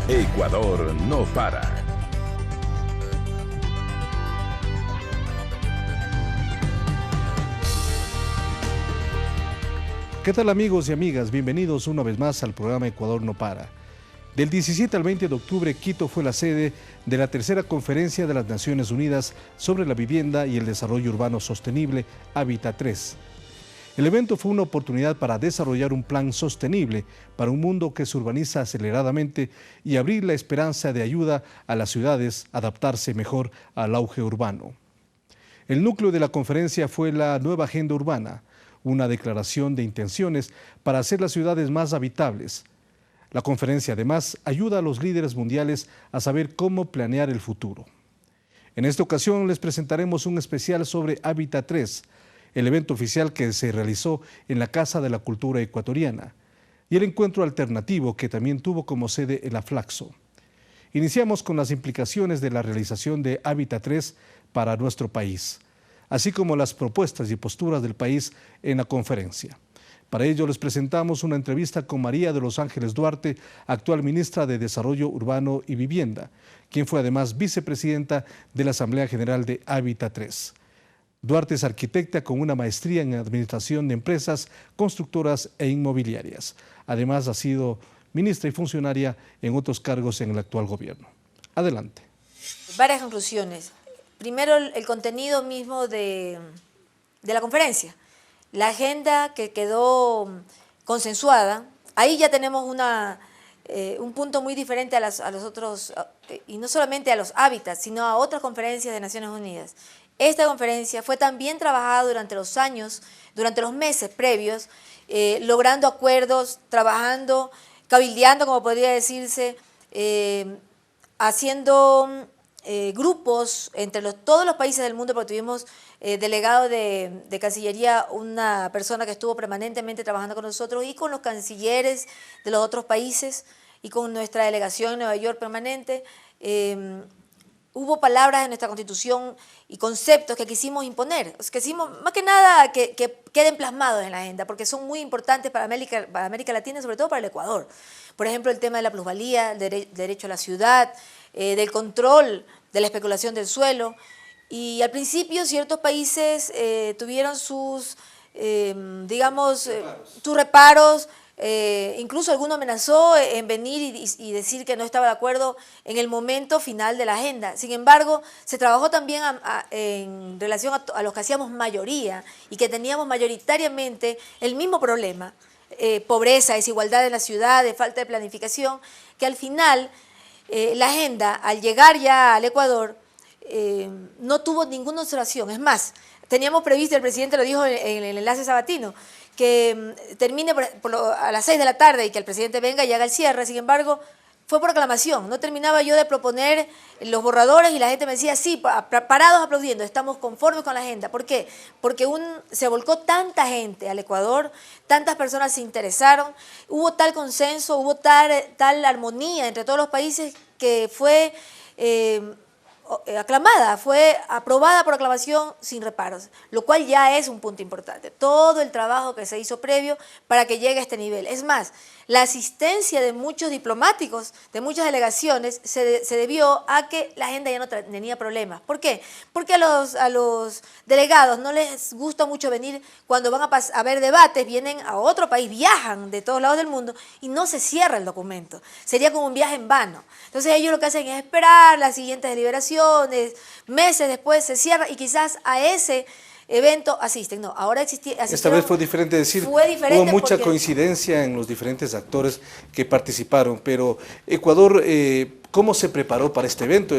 Ecuador no para. ¿Qué tal amigos y amigas? Bienvenidos una vez más al programa Ecuador no para. Del 17 al 20 de octubre, Quito fue la sede de la tercera conferencia de las Naciones Unidas sobre la vivienda y el desarrollo urbano sostenible, Hábitat 3. El evento fue una oportunidad para desarrollar un plan sostenible para un mundo que se urbaniza aceleradamente y abrir la esperanza de ayuda a las ciudades a adaptarse mejor al auge urbano. El núcleo de la conferencia fue la nueva agenda urbana, una declaración de intenciones para hacer las ciudades más habitables. La conferencia además ayuda a los líderes mundiales a saber cómo planear el futuro. En esta ocasión les presentaremos un especial sobre Hábitat 3, el evento oficial que se realizó en la Casa de la Cultura Ecuatoriana, y el encuentro alternativo que también tuvo como sede el Aflaxo. Iniciamos con las implicaciones de la realización de Hábitat 3 para nuestro país, así como las propuestas y posturas del país en la conferencia. Para ello les presentamos una entrevista con María de los Ángeles Duarte, actual ministra de Desarrollo Urbano y Vivienda, quien fue además vicepresidenta de la Asamblea General de Hábitat 3. Duarte es arquitecta con una maestría en Administración de Empresas, Constructoras e Inmobiliarias. Además ha sido ministra y funcionaria en otros cargos en el actual gobierno. Adelante. Varias conclusiones. Primero, el contenido mismo de la conferencia. La agenda que quedó consensuada, ahí ya tenemos un punto muy diferente a los otros, y no solamente a los hábitats, sino a otras conferencias de Naciones Unidas. Esta conferencia fue también trabajada durante los años, durante los meses previos, logrando acuerdos, trabajando, cabildeando, como podría decirse, haciendo grupos entre todos los países del mundo, porque tuvimos delegado de Cancillería, una persona que estuvo permanentemente trabajando con nosotros, y con los cancilleres de los otros países, y con nuestra delegación en Nueva York permanente. Hubo palabras en nuestra Constitución y conceptos que quisimos imponer, quisimos más que nada que queden plasmados en la agenda, porque son muy importantes para América Latina y sobre todo para el Ecuador. Por ejemplo, el tema de la plusvalía, el derecho a la ciudad, del control de la especulación del suelo. Y al principio ciertos países tuvieron sus reparos. Incluso alguno amenazó en venir y decir que no estaba de acuerdo en el momento final de la agenda. Sin embargo, se trabajó también en relación a los que hacíamos mayoría y que teníamos mayoritariamente el mismo problema, pobreza, desigualdad en la ciudad, de falta de planificación, que al final la agenda, al llegar ya al Ecuador, no tuvo ninguna observación. Es más, teníamos previsto, el presidente lo dijo en el enlace sabatino, que termine a las 6 de la tarde y que el presidente venga y haga el cierre. Sin embargo, fue por aclamación. No terminaba yo de proponer los borradores y la gente me decía, sí, parados aplaudiendo, estamos conformes con la agenda. ¿Por qué? Porque se volcó tanta gente al Ecuador, tantas personas se interesaron, hubo tal consenso, hubo tal armonía entre todos los países que fue aclamada, fue aprobada por aclamación sin reparos, lo cual ya es un punto importante. Todo el trabajo que se hizo previo para que llegue a este nivel. Es más, la asistencia de muchos diplomáticos, de muchas delegaciones, se debió a que la agenda ya no tenía problemas. ¿Por qué? Porque a los delegados no les gusta mucho venir cuando van a ver debates, vienen a otro país, viajan de todos lados del mundo y no se cierra el documento. Sería como un viaje en vano. Entonces ellos lo que hacen es esperar las siguientes deliberaciones, meses después se cierra y quizás a ese evento asisten. No, ahora esta vez fue diferente, hubo mucha coincidencia en los diferentes actores que participaron, pero Ecuador, ¿cómo se preparó para este evento?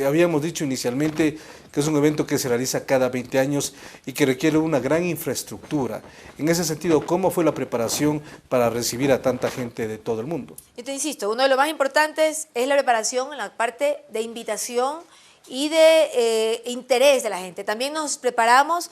Habíamos dicho inicialmente que es un evento que se realiza cada 20 años y que requiere una gran infraestructura. En ese sentido, ¿cómo fue la preparación para recibir a tanta gente de todo el mundo? Yo te insisto, uno de los más importantes es la preparación en la parte de invitación y de interés de la gente. También nos preparamos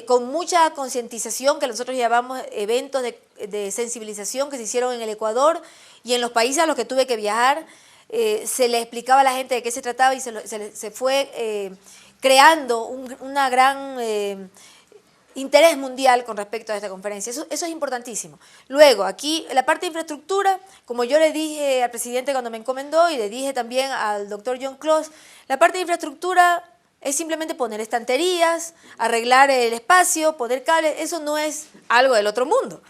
con mucha concientización, que nosotros llamamos eventos de sensibilización que se hicieron en el Ecuador y en los países a los que tuve que viajar. Se le explicaba a la gente de qué se trataba y se fue creando una gran interés mundial con respecto a esta conferencia. Eso es importantísimo. Luego, aquí, la parte de infraestructura, como yo le dije al presidente cuando me encomendó y le dije también al doctor John Close, la parte de infraestructura es simplemente poner estanterías, arreglar el espacio, poner cables. Eso no es algo del otro mundo.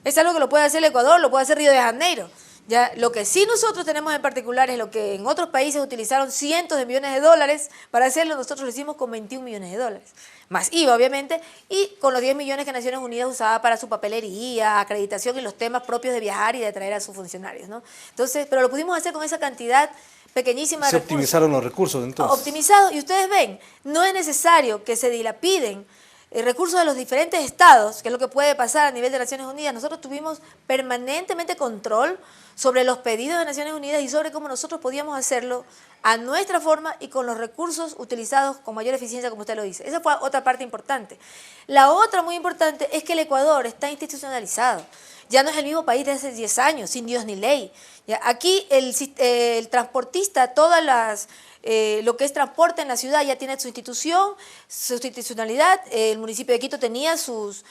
Es algo que lo puede hacer el Ecuador, lo puede hacer Río de Janeiro. Ya, lo que sí nosotros tenemos en particular es lo que en otros países utilizaron cientos de millones de dólares para hacerlo, nosotros lo hicimos con 21 millones de dólares. Más IVA, obviamente, y con los 10 millones que Naciones Unidas usaba para su papelería, acreditación y los temas propios de viajar y de traer a sus funcionarios, ¿no? Entonces, pero lo pudimos hacer con esa cantidad pequeñísima de Se recursos. optimizaron los recursos entonces. Optimizados, y ustedes ven, no es necesario que se dilapiden recursos de los diferentes estados, que es lo que puede pasar a nivel de Naciones Unidas. Nosotros tuvimos permanentemente control sobre los pedidos de Naciones Unidas y sobre cómo nosotros podíamos hacerlo a nuestra forma y con los recursos utilizados con mayor eficiencia, como usted lo dice. Esa fue otra parte importante. La otra muy importante es que el Ecuador está institucionalizado. Ya no es el mismo país de hace 10 años, sin Dios ni ley. ¿Ya? Aquí el transportista, lo que es transporte en la ciudad ya tiene su institución, su institucionalidad. El municipio de Quito tenía sus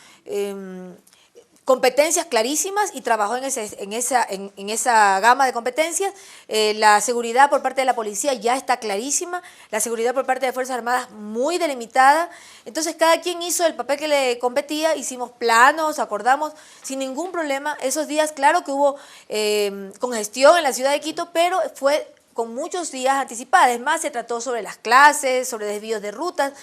competencias clarísimas y trabajó en esa gama de competencias. La seguridad por parte de la policía ya está clarísima, la seguridad por parte de Fuerzas Armadas muy delimitada. Entonces cada quien hizo el papel que le competía, hicimos planos, acordamos sin ningún problema. Esos días, claro que hubo congestión en la ciudad de Quito, pero fue con muchos días anticipados. Además, se trató sobre las clases, sobre desvíos de rutas,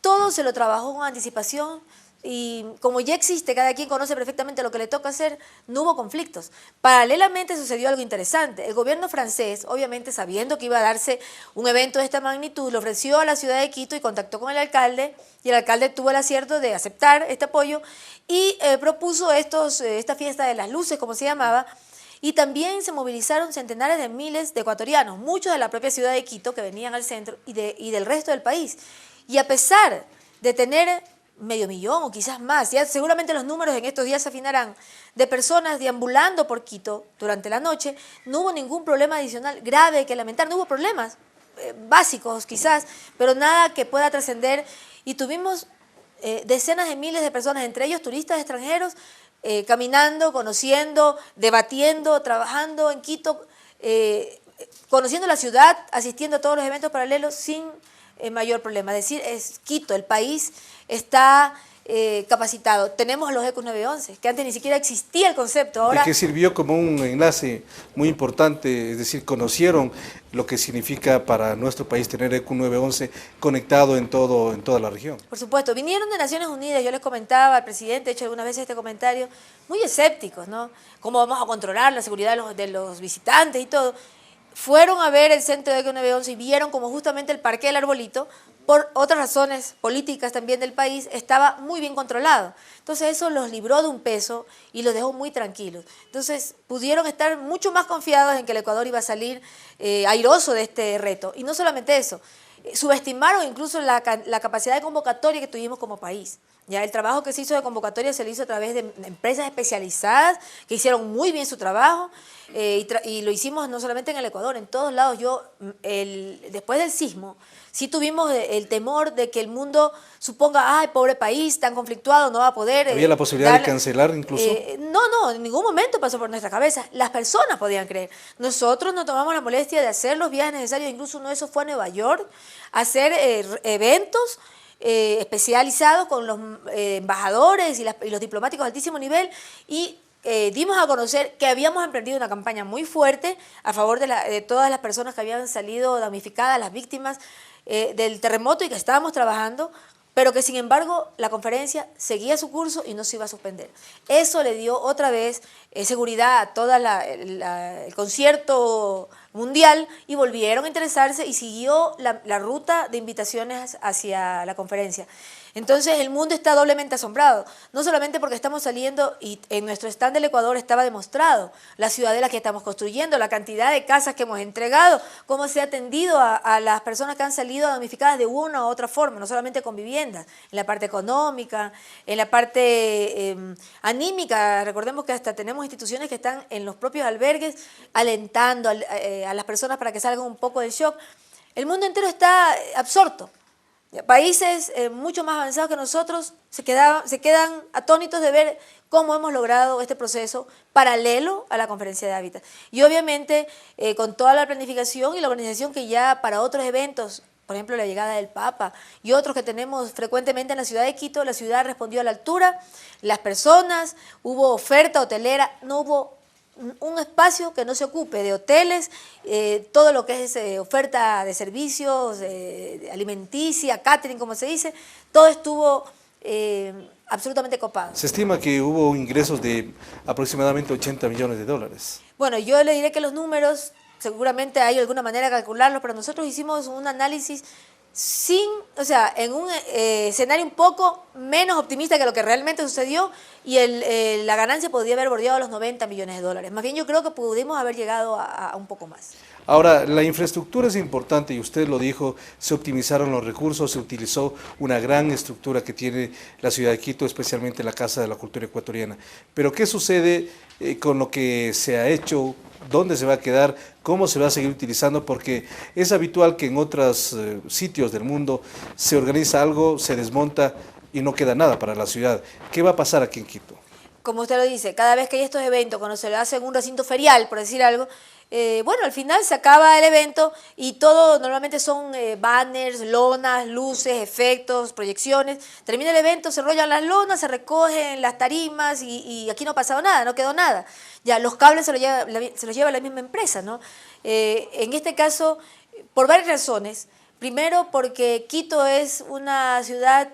todo se lo trabajó con anticipación. Y como ya existe, cada quien conoce perfectamente lo que le toca hacer, no hubo conflictos. Paralelamente sucedió algo interesante. El gobierno francés, obviamente sabiendo que iba a darse un evento de esta magnitud, le ofreció a la ciudad de Quito y contactó con el alcalde, y el alcalde tuvo el acierto de aceptar este apoyo y propuso esta fiesta de las luces, como se llamaba, y también se movilizaron centenares de miles de ecuatorianos, muchos de la propia ciudad de Quito que venían al centro y del resto del país. Y a pesar de tener 500,000 o quizás más, ya seguramente los números en estos días se afinarán, de personas deambulando por Quito durante la noche, no hubo ningún problema adicional grave que lamentar, no hubo problemas básicos quizás, pero nada que pueda trascender, y tuvimos decenas de miles de personas, entre ellos turistas extranjeros, caminando, conociendo, debatiendo, trabajando en Quito, conociendo la ciudad, asistiendo a todos los eventos paralelos sin mayor problema. Es decir, Quito, el país, está capacitado. Tenemos los ECUS 911, que antes ni siquiera existía el concepto. Ahora, y que sirvió como un enlace muy importante, es decir, conocieron lo que significa para nuestro país tener ECUS 911 conectado en toda la región. Por supuesto, vinieron de Naciones Unidas, yo les comentaba al presidente, he hecho algunas veces este comentario, muy escépticos, ¿no? ¿Cómo vamos a controlar la seguridad de los visitantes y todo? Fueron a ver el centro de ECUS 911 y vieron como justamente el Parque del Arbolito, por otras razones políticas también del país, estaba muy bien controlado. Entonces eso los libró de un peso y los dejó muy tranquilos. Entonces pudieron estar mucho más confiados en que el Ecuador iba a salir airoso de este reto. Y no solamente eso, subestimaron incluso la capacidad de convocatoria que tuvimos como país. Ya el trabajo que se hizo de convocatoria se lo hizo a través de empresas especializadas que hicieron muy bien su trabajo y lo hicimos no solamente en el Ecuador, en todos lados. Después del sismo, sí tuvimos el temor de que el mundo suponga, ay, pobre país, tan conflictuado, no va a poder... ¿Había la posibilidad de cancelar incluso? No, en ningún momento pasó por nuestra cabeza. Las personas podían creer. Nosotros nos tomamos la molestia de hacer los viajes necesarios, incluso uno de esos fue a Nueva York, a hacer eventos especializados con los embajadores y los diplomáticos de altísimo nivel, y dimos a conocer que habíamos emprendido una campaña muy fuerte a favor de todas las personas que habían salido damnificadas, las víctimas del terremoto, y que estábamos trabajando, pero que sin embargo la conferencia seguía su curso y no se iba a suspender. Eso le dio otra vez seguridad a todo el concierto mundial, y volvieron a interesarse y siguió la ruta de invitaciones hacia la conferencia. Entonces el mundo está doblemente asombrado, no solamente porque estamos saliendo y en nuestro stand del Ecuador estaba demostrado la ciudadela que estamos construyendo, la cantidad de casas que hemos entregado, cómo se ha atendido a las personas que han salido damnificadas de una u otra forma, no solamente con viviendas, en la parte económica, en la parte anímica. Recordemos que hasta tenemos instituciones que están en los propios albergues alentando a las personas para que salgan un poco del shock. El mundo entero está absorto. Países mucho más avanzados que nosotros se quedan atónitos de ver cómo hemos logrado este proceso paralelo a la Conferencia de Hábitat. Y obviamente con toda la planificación y la organización que ya para otros eventos, por ejemplo la llegada del Papa y otros que tenemos frecuentemente en la ciudad de Quito, la ciudad respondió a la altura, las personas, hubo oferta hotelera, no hubo un espacio que no se ocupe de hoteles, todo lo que es oferta de servicios, alimenticia, catering, como se dice, todo estuvo absolutamente copado. Se estima que hubo ingresos de aproximadamente 80 millones de dólares. Bueno, yo le diré que los números, seguramente hay alguna manera de calcularlos, pero nosotros hicimos un análisis en un escenario un poco menos optimista que lo que realmente sucedió y la ganancia podría haber bordeado los 90 millones de dólares. Más bien yo creo que pudimos haber llegado a un poco más. Ahora, la infraestructura es importante y usted lo dijo, se optimizaron los recursos, se utilizó una gran estructura que tiene la ciudad de Quito, especialmente la Casa de la Cultura Ecuatoriana. Pero ¿qué sucede con lo que se ha hecho? ¿Dónde se va a quedar? ¿Cómo se va a seguir utilizando? Porque es habitual que en otros sitios del mundo se organiza algo, se desmonta y no queda nada para la ciudad. ¿Qué va a pasar aquí en Quito? Como usted lo dice, cada vez que hay estos eventos, cuando se le hace en un recinto ferial, por decir algo, bueno, al final se acaba el evento y todo normalmente son banners, lonas, luces, efectos, proyecciones. Termina el evento, se enrollan las lonas, se recogen las tarimas y aquí no ha pasado nada, no quedó nada. Ya los cables se los lleva la misma empresa, ¿no? En este caso, por varias razones. Primero, porque Quito es una ciudad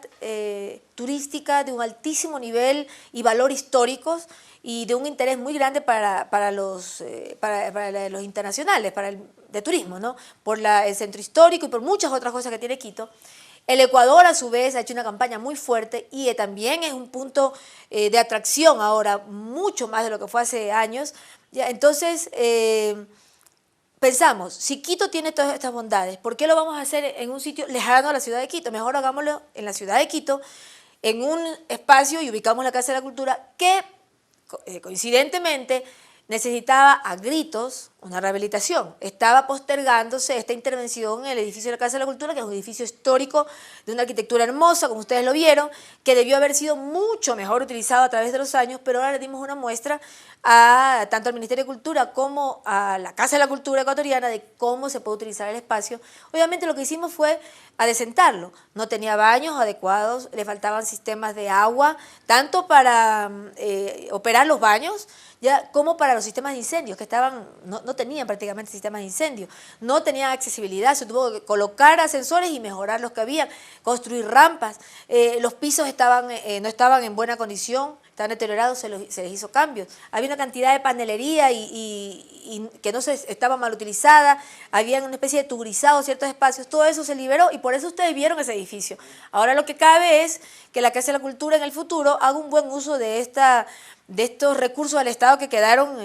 turística de un altísimo nivel y valor históricos y de un interés muy grande para los internacionales, de turismo, ¿no? Por el centro histórico y por muchas otras cosas que tiene Quito. El Ecuador, a su vez, ha hecho una campaña muy fuerte y también es un punto de atracción ahora, mucho más de lo que fue hace años. Ya, entonces, pensamos, si Quito tiene todas estas bondades, ¿por qué lo vamos a hacer en un sitio lejano a la ciudad de Quito? Mejor hagámoslo en la ciudad de Quito, en un espacio y ubicamos la Casa de la Cultura que coincidentemente necesitaba a gritos una rehabilitación. Estaba postergándose esta intervención en el edificio de la Casa de la Cultura, que es un edificio histórico de una arquitectura hermosa, como ustedes lo vieron, que debió haber sido mucho mejor utilizado a través de los años, pero ahora le dimos una muestra tanto al Ministerio de Cultura como a la Casa de la Cultura Ecuatoriana de cómo se puede utilizar el espacio. Obviamente lo que hicimos fue adecentarlo. No tenía baños adecuados, le faltaban sistemas de agua, tanto para operar los baños, ya como para los sistemas de incendios, que no tenían prácticamente sistemas de incendio, no tenían accesibilidad, se tuvo que colocar ascensores y mejorar los que había, construir rampas, los pisos no estaban en buena condición, estaban deteriorados, se les hizo cambios, había una cantidad de panelería y que estaba mal utilizada, había una especie de tuburizado ciertos espacios, todo eso se liberó y por eso ustedes vieron ese edificio. Ahora lo que cabe es que la Casa de la Cultura en el futuro haga un buen uso de estos recursos del Estado que quedaron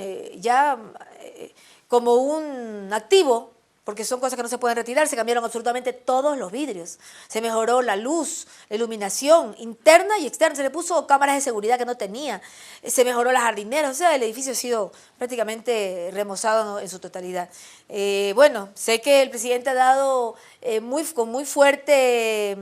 como un activo, porque son cosas que no se pueden retirar, se cambiaron absolutamente todos los vidrios, se mejoró la luz, la iluminación interna y externa, se le puso cámaras de seguridad que no tenía, se mejoró las jardineras, o sea, el edificio ha sido prácticamente remozado en su totalidad. Bueno, sé que el presidente ha dado con muy fuerte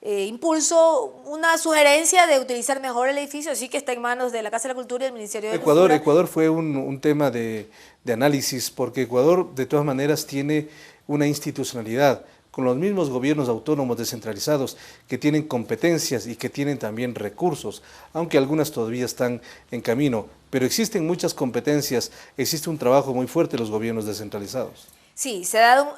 impulso una sugerencia de utilizar mejor el edificio, así que está en manos de la Casa de la Cultura y del Ministerio de Cultura. Ecuador fue un tema de análisis, porque Ecuador de todas maneras tiene una institucionalidad con los mismos gobiernos autónomos descentralizados que tienen competencias y que tienen también recursos, aunque algunas todavía están en camino, pero existen muchas competencias, existe un trabajo muy fuerte de los gobiernos descentralizados. Sí, se ha dado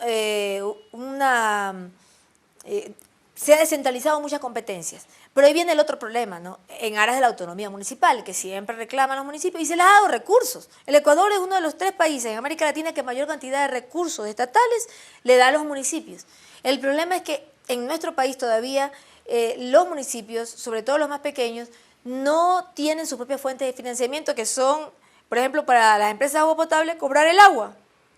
se ha descentralizado muchas competencias, pero ahí viene el otro problema, ¿no? En aras de la autonomía municipal, que siempre reclaman los municipios y se les ha dado recursos. El Ecuador es uno de los 3 países en América Latina que mayor cantidad de recursos estatales le da a los municipios. El problema es que en nuestro país todavía los municipios, sobre todo los más pequeños, no tienen su propia fuente de financiamiento, que son, por ejemplo, para las empresas de agua potable, cobrar el agua.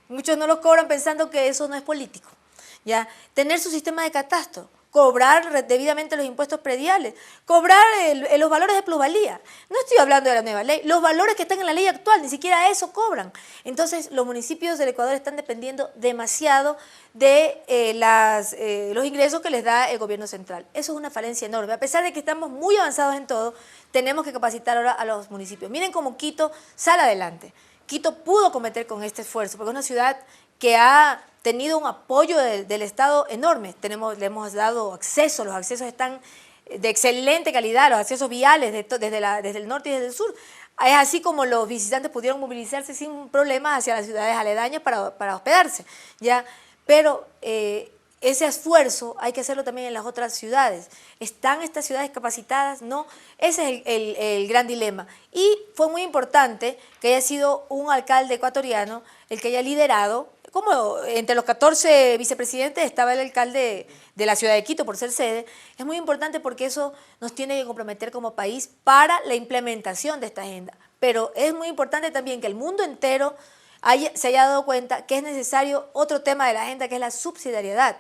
Muchos no lo cobran pensando que eso no es político. ¿Ya? Tener su sistema de catastro, cobrar debidamente los impuestos prediales, cobrar los valores de plusvalía. No estoy hablando de la nueva ley, los valores que están en la ley actual, ni siquiera eso cobran. Entonces, los municipios del Ecuador están dependiendo demasiado de los ingresos que les da el gobierno central. Eso es una falencia enorme. A pesar de que estamos muy avanzados en todo, tenemos que capacitar ahora a los municipios. Miren cómo Quito sale adelante. Quito pudo cometer con este esfuerzo, porque es una ciudad que ha tenido un apoyo del Estado enorme. Le hemos dado acceso, los accesos están de excelente calidad, los accesos viales desde el norte y desde el sur. Es así como los visitantes pudieron movilizarse sin problemas hacia las ciudades aledañas para hospedarse, ¿ya? Pero ese esfuerzo hay que hacerlo también en las otras ciudades. ¿Están estas ciudades capacitadas? No. Ese es el gran dilema. Y fue muy importante que haya sido un alcalde ecuatoriano el que haya liderado, como entre los 14 vicepresidentes estaba el alcalde de la ciudad de Quito por ser sede. Es muy importante porque eso nos tiene que comprometer como país para la implementación de esta agenda. Pero es muy importante también que el mundo entero se haya dado cuenta que es necesario otro tema de la agenda, que es la subsidiariedad.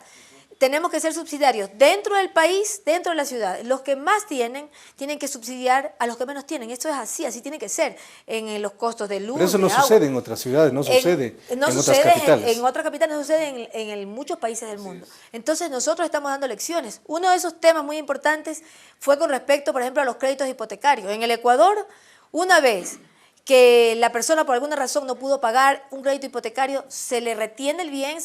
Tenemos que ser subsidiarios dentro del país, dentro de la ciudad. Los que más tienen que subsidiar a los que menos tienen. Esto es así tiene que ser en los costos de luz. Pero eso no sucede en otras ciudades, no sucede en otras capitales. En otras capitales, no sucede en muchos países del mundo. Entonces nosotros estamos dando lecciones. Uno de esos temas muy importantes fue con respecto, por ejemplo, a los créditos hipotecarios. En el Ecuador, una vez que la persona por alguna razón no pudo pagar un crédito hipotecario, se le retiene el bien,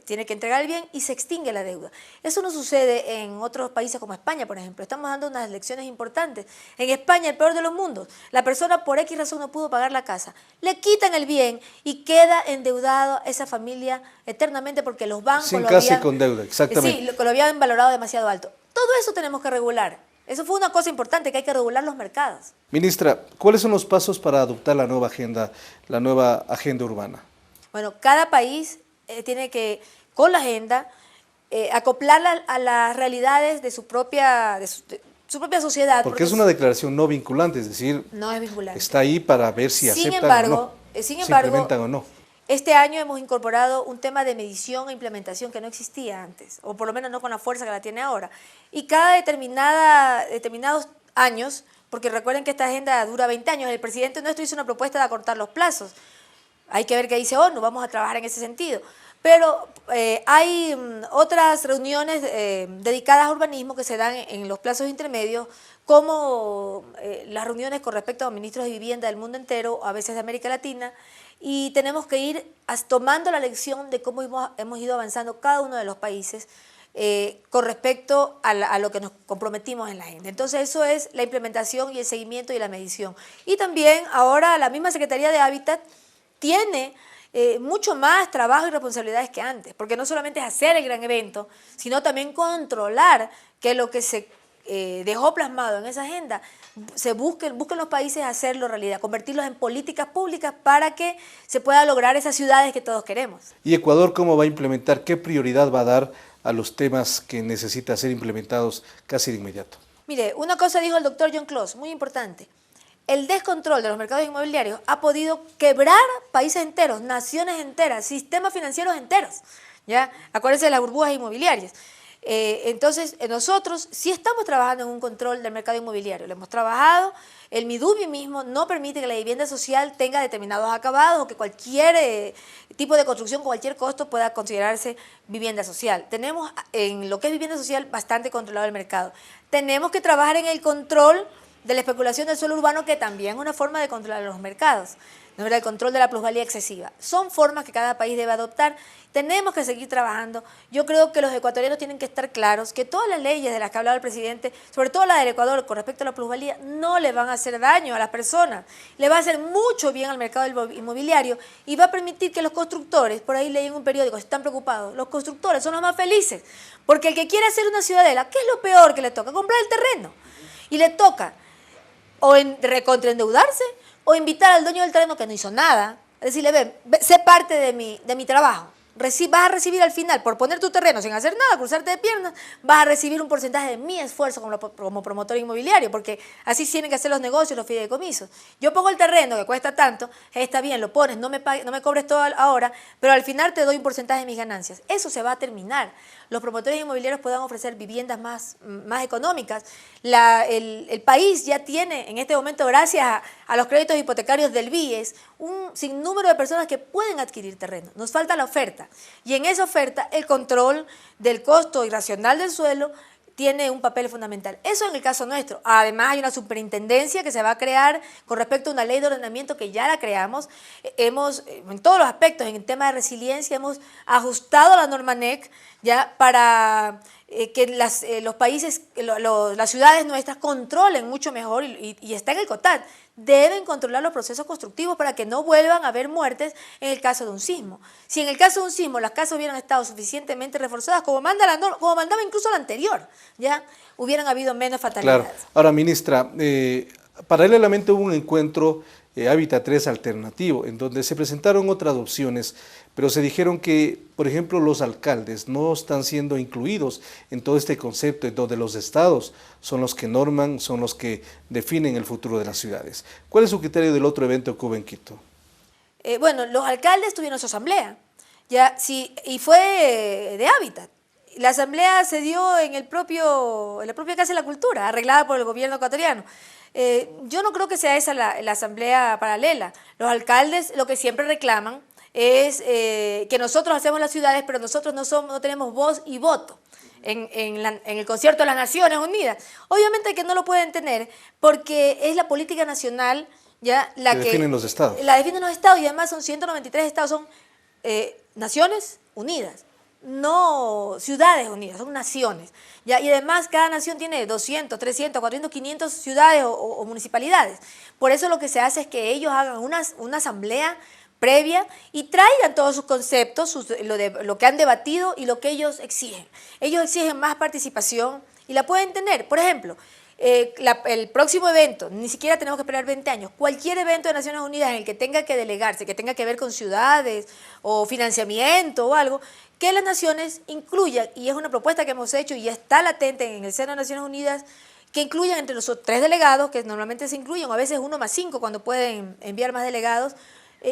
tiene que entregar el bien y se extingue la deuda. Eso no sucede en otros países como España, por ejemplo. Estamos dando unas lecciones importantes. En España, el peor de los mundos, la persona por X razón no pudo pagar la casa, le quitan el bien y queda endeudado esa familia eternamente porque los bancos sin casa y con deuda, exactamente. Sí, lo habían valorado demasiado alto. Todo eso tenemos que regular. Eso fue una cosa importante, que hay que regular los mercados. Ministra, ¿cuáles son los pasos para adoptar la nueva agenda urbana? Bueno, cada país tiene que, con la agenda, acoplarla a las realidades de su propia sociedad. Porque es una declaración no vinculante, es decir, no es vinculante. Está ahí para ver si aceptan o no, si implementan o no. Este año hemos incorporado un tema de medición e implementación que no existía antes, o por lo menos no con la fuerza que la tiene ahora. Y cada determinados años, porque recuerden que esta agenda dura 20 años, el presidente nuestro hizo una propuesta de acortar los plazos. Hay que ver qué dice ONU, vamos a trabajar en ese sentido. Pero hay otras reuniones dedicadas a urbanismo que se dan en los plazos intermedios, como las reuniones con respecto a ministros de vivienda del mundo entero, a veces de América Latina, y tenemos que ir tomando la lección de cómo hemos ido avanzando cada uno de los países con respecto a lo que nos comprometimos en la agenda. Entonces eso es la implementación y el seguimiento y la medición. Y también ahora la misma Secretaría de Hábitat tiene mucho más trabajo y responsabilidades que antes, porque no solamente es hacer el gran evento, sino también controlar que lo que se dejó plasmado en esa agenda busquen los países hacerlo realidad, convertirlos en políticas públicas para que se pueda lograr esas ciudades que todos queremos. ¿Y Ecuador cómo va a implementar, qué prioridad va a dar a los temas que necesitan ser implementados casi de inmediato? Mire, una cosa dijo el doctor John Close, muy importante. El descontrol de los mercados inmobiliarios ha podido quebrar países enteros, naciones enteras, sistemas financieros enteros. ¿Ya? Acuérdense de las burbujas inmobiliarias. Entonces, nosotros sí estamos trabajando en un control del mercado inmobiliario. Lo hemos trabajado. El MIDUBI mismo no permite que la vivienda social tenga determinados acabados o que cualquier tipo de construcción con cualquier costo pueda considerarse vivienda social. Tenemos en lo que es vivienda social bastante controlado el mercado. Tenemos que trabajar en el control de la especulación del suelo urbano, que también es una forma de controlar los mercados. ¿No? El control de la plusvalía excesiva. Son formas que cada país debe adoptar. Tenemos que seguir trabajando. Yo creo que los ecuatorianos tienen que estar claros que todas las leyes de las que ha hablado el presidente, sobre todo la del Ecuador con respecto a la plusvalía, no le van a hacer daño a las personas. Le va a hacer mucho bien al mercado inmobiliario y va a permitir que los constructores, por ahí leí en un periódico, están preocupados, los constructores son los más felices, porque el que quiere hacer una ciudadela, ¿qué es lo peor que le toca? Comprar el terreno. Y le toca o recontraendeudarse o invitar al dueño del terreno que no hizo nada, decirle, ven, sé parte de mi trabajo, vas a recibir al final, por poner tu terreno sin hacer nada, cruzarte de piernas, vas a recibir un porcentaje de mi esfuerzo como promotor inmobiliario, porque así tienen que hacer los negocios, los fideicomisos. Yo pongo el terreno que cuesta tanto, está bien, lo pones, no me cobres todo ahora, pero al final te doy un porcentaje de mis ganancias. Eso se va a terminar. Los promotores inmobiliarios puedan ofrecer viviendas más económicas. El país ya tiene en este momento, gracias a los créditos hipotecarios del BIES, un sinnúmero de personas que pueden adquirir terreno. Nos falta la oferta. Y en esa oferta, el control del costo irracional del suelo tiene un papel fundamental. Eso en el caso nuestro. Además, hay una superintendencia que se va a crear con respecto a una ley de ordenamiento que ya la creamos. En todos los aspectos, en el tema de resiliencia, hemos ajustado la norma NEC ya para que los países, las ciudades nuestras controlen mucho mejor y está en el COTAD. Deben controlar los procesos constructivos para que no vuelvan a haber muertes en el caso de un sismo. Si en el caso de un sismo las casas hubieran estado suficientemente reforzadas, como mandaba incluso la anterior, ya hubieran habido menos fatalidades. Claro. Ahora, ministra, paralelamente hubo un encuentro Hábitat 3 alternativo, en donde se presentaron otras opciones, pero se dijeron que, por ejemplo, los alcaldes no están siendo incluidos en todo este concepto, en donde los estados son los que norman, son los que definen el futuro de las ciudades. ¿Cuál es su criterio del otro evento que hubo en Quito? Bueno, los alcaldes tuvieron su asamblea, ya, sí, y fue de Hábitat. La asamblea se dio en la propia Casa de la Cultura, arreglada por el gobierno ecuatoriano. Yo no creo que sea esa la asamblea paralela. Los alcaldes lo que siempre reclaman es que nosotros hacemos las ciudades, pero nosotros no tenemos voz y voto en el concierto de las Naciones Unidas. Obviamente que no lo pueden tener porque es la política nacional ya la que definen los estados. La definen los estados y además son 193 estados, son Naciones Unidas. No ciudades unidas, son naciones. ¿Ya? Y además cada nación tiene 200, 300, 400, 500 ciudades o municipalidades. Por eso lo que se hace es que ellos hagan una asamblea previa y traigan todos sus conceptos, lo que han debatido y lo que ellos exigen. Ellos exigen más participación y la pueden tener. Por ejemplo, el próximo evento, ni siquiera tenemos que esperar 20 años, cualquier evento de Naciones Unidas en el que tenga que delegarse, que tenga que ver con ciudades o financiamiento o algo, que las naciones incluyan, y es una propuesta que hemos hecho y ya está latente en el seno de Naciones Unidas, que incluyan entre los 3 delegados, que normalmente se incluyen, o a veces 1 más 5 cuando pueden enviar más delegados,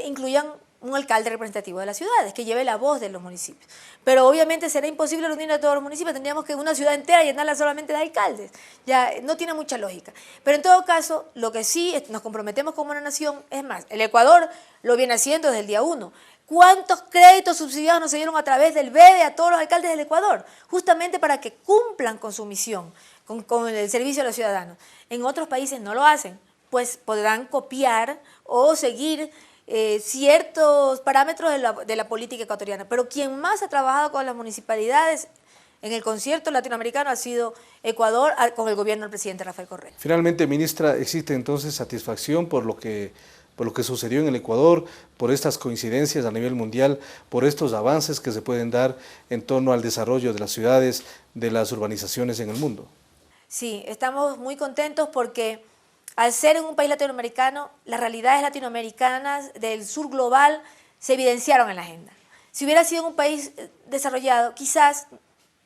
incluyan un alcalde representativo de las ciudades, que lleve la voz de los municipios. Pero obviamente será imposible reunir a todos los municipios, tendríamos que una ciudad entera llenarla solamente de alcaldes. Ya no tiene mucha lógica. Pero en todo caso, lo que sí nos comprometemos como una nación, es más, el Ecuador lo viene haciendo desde el día 1. ¿Cuántos créditos subsidiados nos se dieron a través del BEDE a todos los alcaldes del Ecuador? Justamente para que cumplan con su misión, con el servicio a los ciudadanos. En otros países no lo hacen, pues podrán copiar o seguir ciertos parámetros de la política ecuatoriana. Pero quien más ha trabajado con las municipalidades en el concierto latinoamericano ha sido Ecuador con el gobierno del presidente Rafael Correa. Finalmente, ministra, ¿existe entonces satisfacción por lo que sucedió en el Ecuador, por estas coincidencias a nivel mundial, por estos avances que se pueden dar en torno al desarrollo de las ciudades, de las urbanizaciones en el mundo? Sí, estamos muy contentos porque al ser en un país latinoamericano, las realidades latinoamericanas del sur global se evidenciaron en la agenda. Si hubiera sido un país desarrollado, quizás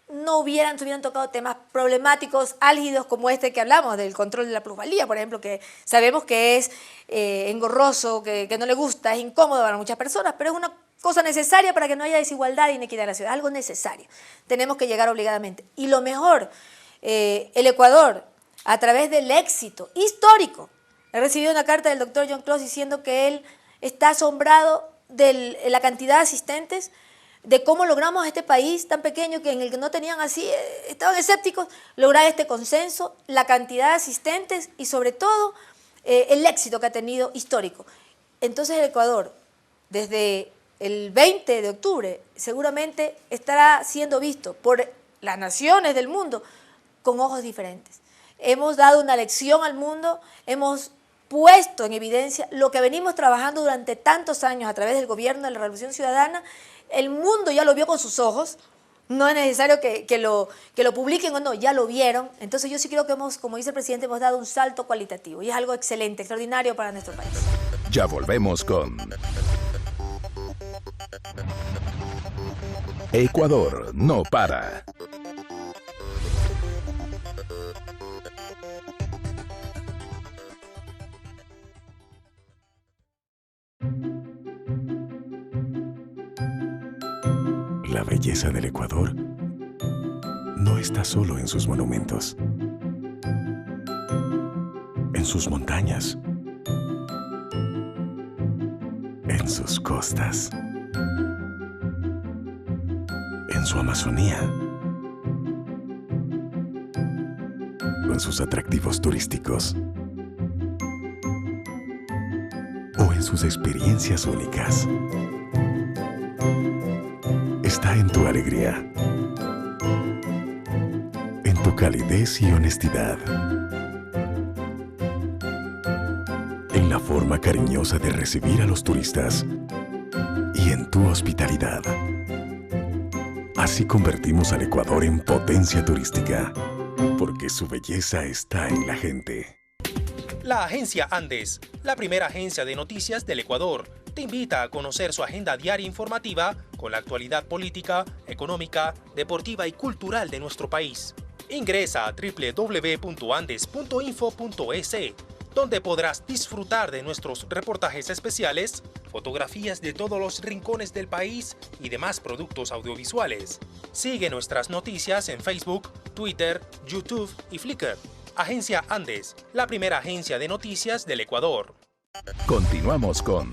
no se hubieran tocado temas problemáticos, álgidos como este que hablamos, del control de la plusvalía, por ejemplo, que sabemos que es engorroso, que no le gusta, es incómodo para muchas personas, pero es una cosa necesaria para que no haya desigualdad e inequidad en la ciudad, algo necesario. Tenemos que llegar obligadamente. Y lo mejor, el Ecuador, a través del éxito histórico, he recibido una carta del doctor John Close diciendo que él está asombrado de la cantidad de asistentes, de cómo logramos este país tan pequeño que en el que no tenían así, estaban escépticos, lograr este consenso, la cantidad de asistentes y sobre todo el éxito que ha tenido histórico. Entonces el Ecuador, desde el 20 de octubre, seguramente estará siendo visto por las naciones del mundo con ojos diferentes. Hemos dado una lección al mundo, hemos puesto en evidencia lo que venimos trabajando durante tantos años a través del gobierno de la Revolución Ciudadana. El mundo ya lo vio con sus ojos, no es necesario que lo publiquen o no, ya lo vieron. Entonces yo sí creo que como dice el presidente, hemos dado un salto cualitativo y es algo excelente, extraordinario para nuestro país. Ya volvemos con Ecuador no para. La belleza del Ecuador no está solo en sus monumentos, en sus montañas, en sus costas, en su Amazonía, o en sus atractivos turísticos, o en sus experiencias únicas. Está en tu alegría, en tu calidez y honestidad, en la forma cariñosa de recibir a los turistas y en tu hospitalidad. Así convertimos al Ecuador en potencia turística, porque su belleza está en la gente. La Agencia Andes, la primera agencia de noticias del Ecuador, te invita a conocer su agenda diaria informativa con la actualidad política, económica, deportiva y cultural de nuestro país. Ingresa a www.andes.info.es, donde podrás disfrutar de nuestros reportajes especiales, fotografías de todos los rincones del país y demás productos audiovisuales. Sigue nuestras noticias en Facebook, Twitter, YouTube y Flickr. Agencia Andes, la primera agencia de noticias del Ecuador. Continuamos con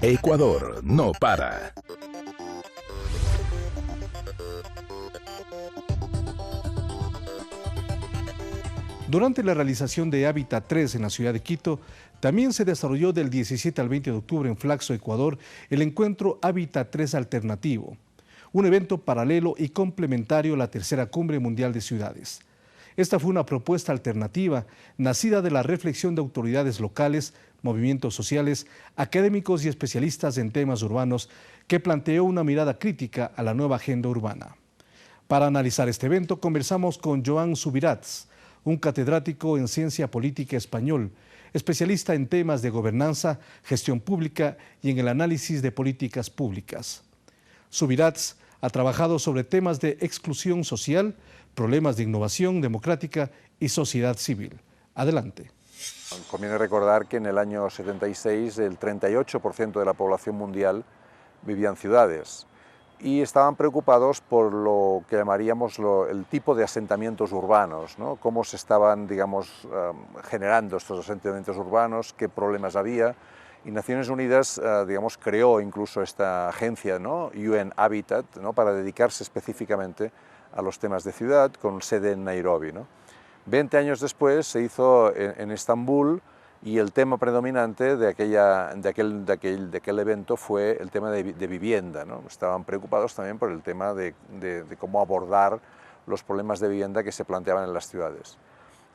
Ecuador no para. Durante la realización de Hábitat 3 en la ciudad de Quito, también se desarrolló del 17 al 20 de octubre en Flaxo, Ecuador, el encuentro Hábitat 3 Alternativo, un evento paralelo y complementario a la tercera Cumbre Mundial de Ciudades. Esta fue una propuesta alternativa nacida de la reflexión de autoridades locales, movimientos sociales, académicos y especialistas en temas urbanos que planteó una mirada crítica a la nueva agenda urbana. Para analizar este evento conversamos con Joan Subirats, un catedrático en Ciencia Política español, especialista en temas de gobernanza, gestión pública y en el análisis de políticas públicas. Subirats ha trabajado sobre temas de exclusión social, problemas de innovación democrática y sociedad civil. Adelante. Conviene recordar que en el año 76 el 38% de la población mundial vivía en ciudades y estaban preocupados por lo que llamaríamos el tipo de asentamientos urbanos, ¿no? Cómo se estaban, digamos, generando estos asentamientos urbanos, qué problemas había. Y Naciones Unidas, digamos, creó incluso esta agencia, ¿no? UN Habitat, ¿no? Para dedicarse específicamente a los temas de ciudad, con sede en Nairobi, ¿no? 20 años después se hizo en Estambul y el tema predominante de aquel evento fue el tema de vivienda, ¿no? Estaban preocupados también por el tema de cómo abordar los problemas de vivienda que se planteaban en las ciudades.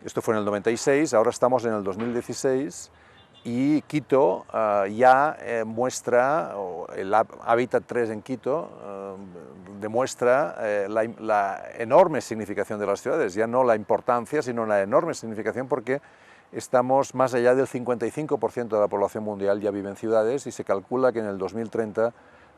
Esto fue en el 96, ahora estamos en el 2016 y Quito ya muestra, el Hábitat 3 en Quito demuestra la enorme significación de las ciudades, ya no la importancia, sino la enorme significación porque estamos más allá del 55% de la población mundial ya vive en ciudades y se calcula que en el 2030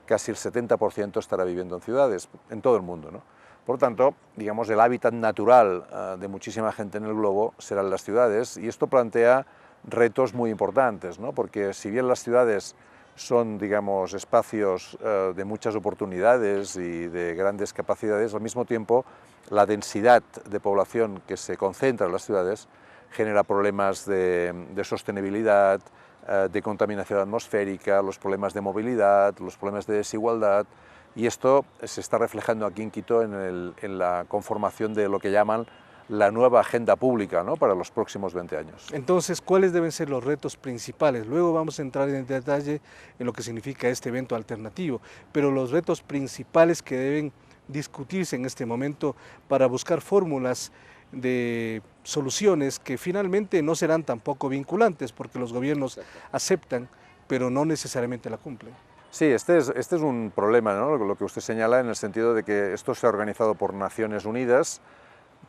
casi el 70% estará viviendo en ciudades, en todo el mundo, ¿no? Por tanto, digamos, el hábitat natural de muchísima gente en el globo serán las ciudades y esto plantea retos muy importantes, ¿no? Porque si bien las ciudades son, digamos, espacios de muchas oportunidades y de grandes capacidades, al mismo tiempo la densidad de población que se concentra en las ciudades genera problemas de sostenibilidad, de contaminación atmosférica, los problemas de movilidad, los problemas de desigualdad, y esto se está reflejando aquí en Quito en la conformación de lo que llaman la nueva agenda pública, ¿no? Para los próximos 20 años. Entonces, ¿cuáles deben ser los retos principales? Luego vamos a entrar en detalle en lo que significa este evento alternativo, pero los retos principales que deben discutirse en este momento para buscar fórmulas de soluciones que finalmente no serán tampoco vinculantes, porque los gobiernos aceptan, pero no necesariamente la cumplen. Sí, este es un problema, ¿no? Lo que usted señala, en el sentido de que esto se ha organizado por Naciones Unidas,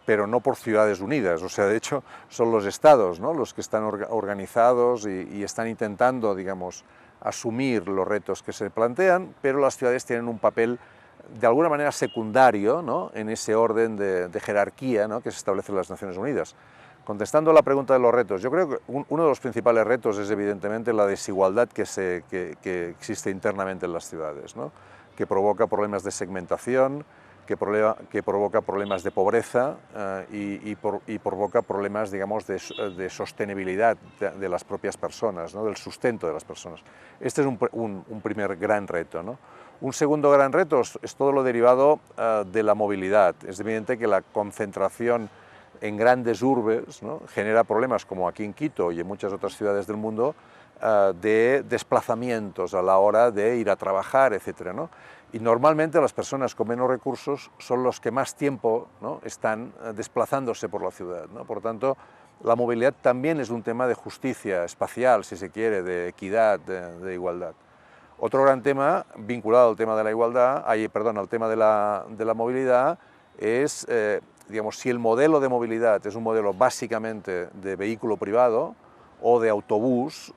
pero no por ciudades unidas, o sea, de hecho son los estados, ¿no? Los que están organizados y están intentando, digamos, asumir los retos que se plantean, pero las ciudades tienen un papel de alguna manera secundario, ¿no?, en ese orden de jerarquía, ¿no?, que se establece en las Naciones Unidas. Contestando a la pregunta de los retos, yo creo que uno de los principales retos es evidentemente la desigualdad que existe internamente en las ciudades, ¿no?, que provoca problemas de segmentación, que provoca problemas de pobreza y provoca problemas, digamos, de sostenibilidad de las propias personas, ¿no?, del sustento de las personas. Este es un primer gran reto, ¿no? Un segundo gran reto es todo lo derivado de la movilidad. Es evidente que la concentración en grandes urbes, ¿no?, genera problemas, como aquí en Quito y en muchas otras ciudades del mundo, de desplazamientos a la hora de ir a trabajar, etcétera, ¿no? Y normalmente las personas con menos recursos son los que más tiempo, ¿no?, están desplazándose por la ciudad, ¿no? Por tanto, la movilidad también es un tema de justicia espacial, si se quiere, de equidad, de igualdad. Otro gran tema vinculado al tema de la igualdad, al tema de la movilidad, es, digamos, si el modelo de movilidad es un modelo básicamente de vehículo privado o de autobús,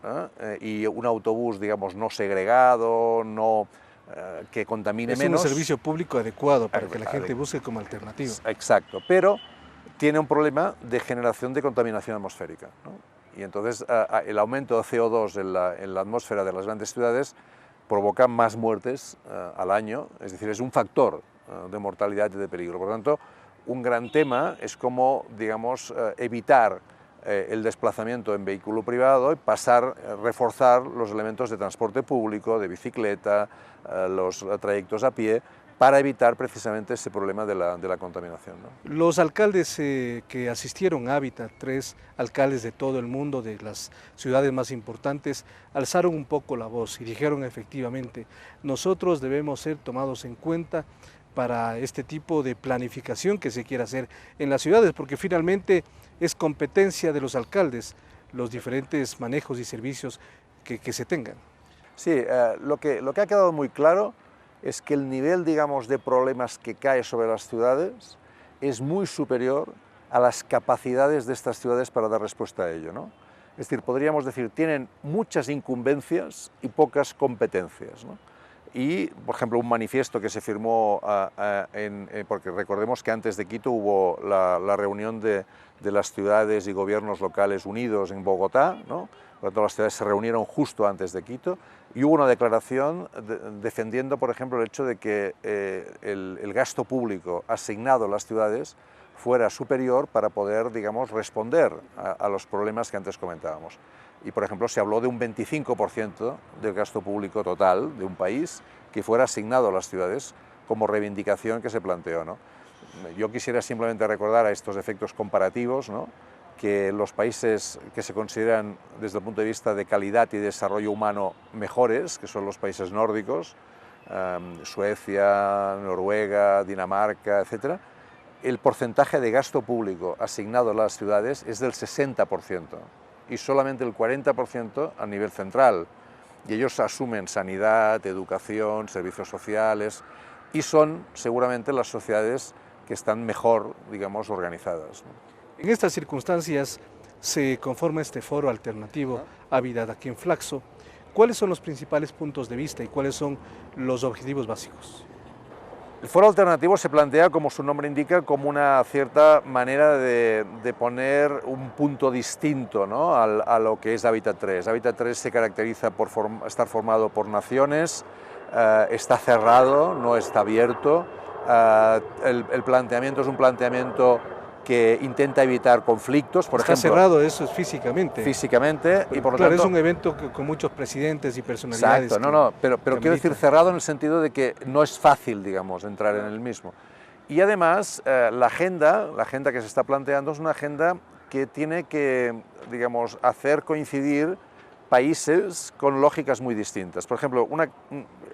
y un autobús, digamos, no segregado, que contamine menos. Es un servicio público adecuado para que la gente busque como alternativa. Exacto, pero tiene un problema de generación de contaminación atmosférica, ¿no? Y entonces el aumento de CO2 en la atmósfera de las grandes ciudades provoca más muertes al año, es decir, es un factor de mortalidad y de peligro. Por lo tanto, un gran tema es cómo, digamos, evitar el desplazamiento en vehículo privado y reforzar los elementos de transporte público, de bicicleta, los trayectos a pie, para evitar precisamente ese problema de la contaminación, ¿no? Los alcaldes que asistieron a Hábitat 3, alcaldes de todo el mundo, de las ciudades más importantes, alzaron un poco la voz y dijeron efectivamente, nosotros debemos ser tomados en cuenta para este tipo de planificación que se quiere hacer en las ciudades, porque finalmente es competencia de los alcaldes los diferentes manejos y servicios que se tengan. Sí, lo que ha quedado muy claro es que el nivel, digamos, de problemas que cae sobre las ciudades es muy superior a las capacidades de estas ciudades para dar respuesta a ello, ¿no? Es decir, podríamos decir, tienen muchas incumbencias y pocas competencias, ¿no? Y, por ejemplo, un manifiesto que se firmó, porque recordemos que antes de Quito hubo la reunión de las ciudades y gobiernos locales unidos en Bogotá, ¿no? Por lo tanto, las ciudades se reunieron justo antes de Quito y hubo una declaración defendiendo, por ejemplo, el hecho de que el gasto público asignado a las ciudades fuera superior para poder, digamos, responder a los problemas que antes comentábamos. Y, por ejemplo, se habló de un 25% del gasto público total de un país que fuera asignado a las ciudades como reivindicación que se planteó, ¿no? Yo quisiera simplemente recordar a estos efectos comparativos, ¿no?, que los países que se consideran desde el punto de vista de calidad y desarrollo humano mejores, que son los países nórdicos, Suecia, Noruega, Dinamarca, etc., el porcentaje de gasto público asignado a las ciudades es del 60% y solamente el 40% a nivel central. Y ellos asumen sanidad, educación, servicios sociales y son seguramente las sociedades que están mejor, digamos, organizadas, ¿no? En estas circunstancias se conforma este foro alternativo Hábitat aquí en Flaxo. ¿Cuáles son los principales puntos de vista y cuáles son los objetivos básicos? El foro alternativo se plantea, como su nombre indica, como una cierta manera de poner un punto distinto, ¿no?, a lo que es Hábitat 3. Hábitat 3 se caracteriza por estar formado por naciones, está cerrado, no está abierto. El planteamiento es un planteamiento que intenta evitar conflictos, por ejemplo. Está cerrado, eso es físicamente. Físicamente, y por lo claro, tanto... es un evento con muchos presidentes y personalidades. Exacto, pero quiero decir cerrado en el sentido de que no es fácil, digamos, entrar en el mismo. Y además, la agenda que se está planteando es una agenda que tiene que, digamos, hacer coincidir países con lógicas muy distintas. Por ejemplo,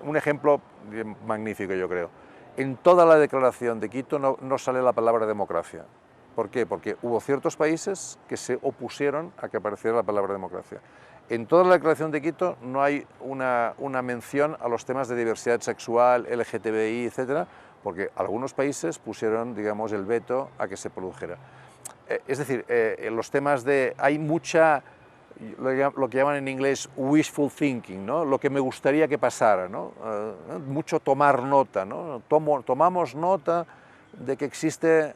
un ejemplo magnífico, yo creo. En toda la declaración de Quito no sale la palabra democracia. ¿Por qué? Porque hubo ciertos países que se opusieron a que apareciera la palabra democracia. En toda la declaración de Quito no hay una mención a los temas de diversidad sexual, LGTBI, etcétera, porque algunos países pusieron, digamos, el veto a que se produjera. Es decir, los temas hay mucha lo que llaman en inglés wishful thinking, ¿no? Lo que me gustaría que pasara, ¿no? Mucho tomar nota, ¿no? Tomamos nota de que existe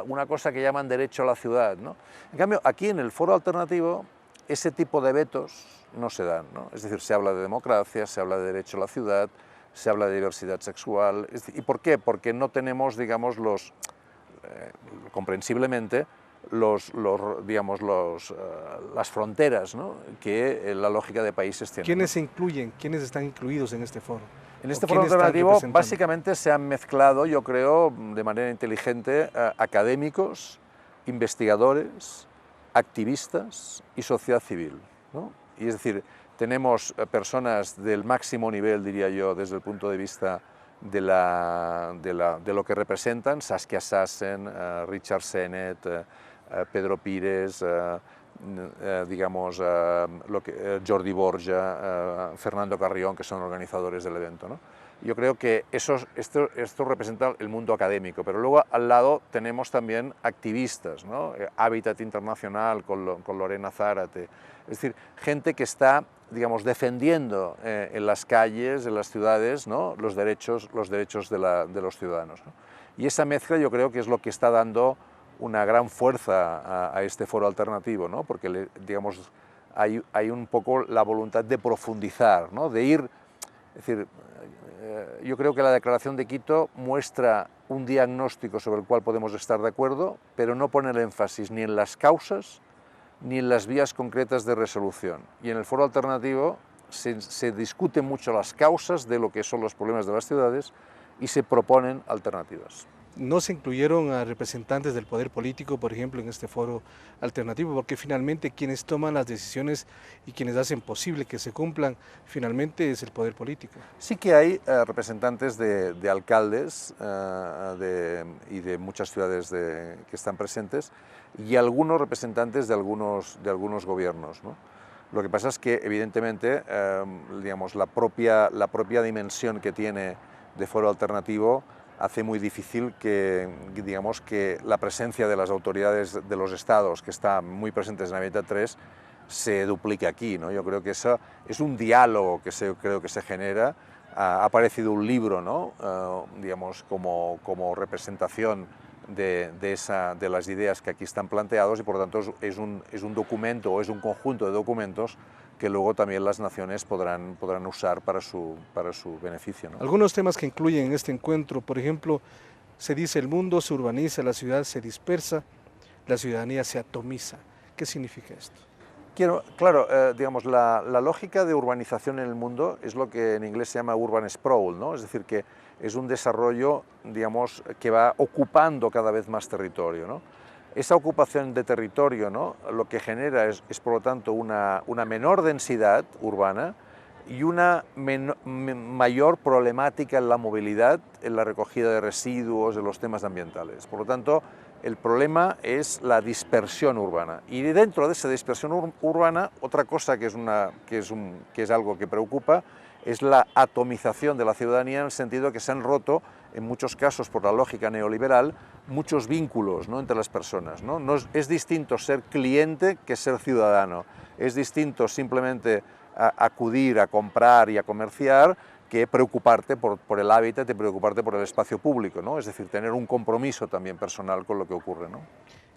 una cosa que llaman derecho a la ciudad, ¿no? En cambio, aquí en el foro alternativo, ese tipo de vetos no se dan, ¿no? Es decir, se habla de democracia, se habla de derecho a la ciudad, se habla de diversidad sexual. ¿Y por qué? Porque no tenemos, digamos, comprensiblemente, las fronteras, ¿no? Que la lógica de países tiene. ¿Quiénes se incluyen? ¿Quiénes están incluidos en este foro? En este foro alternativo básicamente se han mezclado, yo creo, de manera inteligente, académicos, investigadores, activistas y sociedad civil, ¿no? Y es decir, tenemos personas del máximo nivel, diría yo, desde el punto de vista de lo que representan: Saskia Sassen, Richard Sennett, Pedro Pires, digamos, Jordi Borja, Fernando Carrión, que son organizadores del evento, ¿no? Yo creo que esto representa el mundo académico, pero luego al lado tenemos también activistas, ¿no? Hábitat Internacional con Lorena Zárate, es decir, gente que está, digamos, defendiendo en las calles, en las ciudades, ¿no? los derechos de los ciudadanos, ¿no? Y esa mezcla yo creo que es lo que está dando una gran fuerza a este foro alternativo, ¿no? Porque digamos, hay un poco la voluntad de profundizar, ¿no? De ir, es decir, yo creo que la Declaración de Quito muestra un diagnóstico sobre el cual podemos estar de acuerdo, pero no pone el énfasis ni en las causas ni en las vías concretas de resolución. Y en el foro alternativo se discuten mucho las causas de lo que son los problemas de las ciudades y se proponen alternativas. No se incluyeron a representantes del poder político, por ejemplo, en este foro alternativo, porque finalmente quienes toman las decisiones y quienes hacen posible que se cumplan, finalmente es el poder político. Sí que hay representantes de alcaldes y de muchas ciudades que están presentes, y algunos representantes de algunos gobiernos, ¿no? Lo que pasa es que, evidentemente, digamos, la propia dimensión que tiene de foro alternativo hace muy difícil que, digamos, que la presencia de las autoridades de los estados que están muy presentes en Hábitat 3 se duplique aquí, ¿no? Yo creo que eso es un diálogo que creo que se genera. Ha aparecido un libro, ¿no? Digamos, como representación de las ideas que aquí están planteados, y por lo tanto es un documento, o es un conjunto de documentos que luego también las naciones podrán usar para su beneficio, ¿no? Algunos temas que incluyen en este encuentro, por ejemplo, se dice: el mundo se urbaniza, la ciudad se dispersa, la ciudadanía se atomiza. ¿Qué significa esto? Claro, digamos, la lógica de urbanización en el mundo es lo que en inglés se llama urban sprawl, ¿no? Es decir, que es un desarrollo, digamos, que va ocupando cada vez más territorio, ¿no? Esa ocupación de territorio, ¿no? Lo que genera es por lo tanto una menor densidad urbana y una mayor problemática en la movilidad, en la recogida de residuos, en los temas ambientales. Por lo tanto, el problema es la dispersión urbana. Y dentro de esa dispersión urbana, otra cosa que es algo que preocupa es la atomización de la ciudadanía, en el sentido que se han roto, en muchos casos por la lógica neoliberal, muchos vínculos, ¿no? Entre las personas, ¿no? Es distinto ser cliente que ser ciudadano. Es distinto simplemente acudir a comprar y a comerciar que preocuparte por el hábitat y preocuparte por el espacio público, ¿no? Es decir, tener un compromiso también personal con lo que ocurre, ¿no?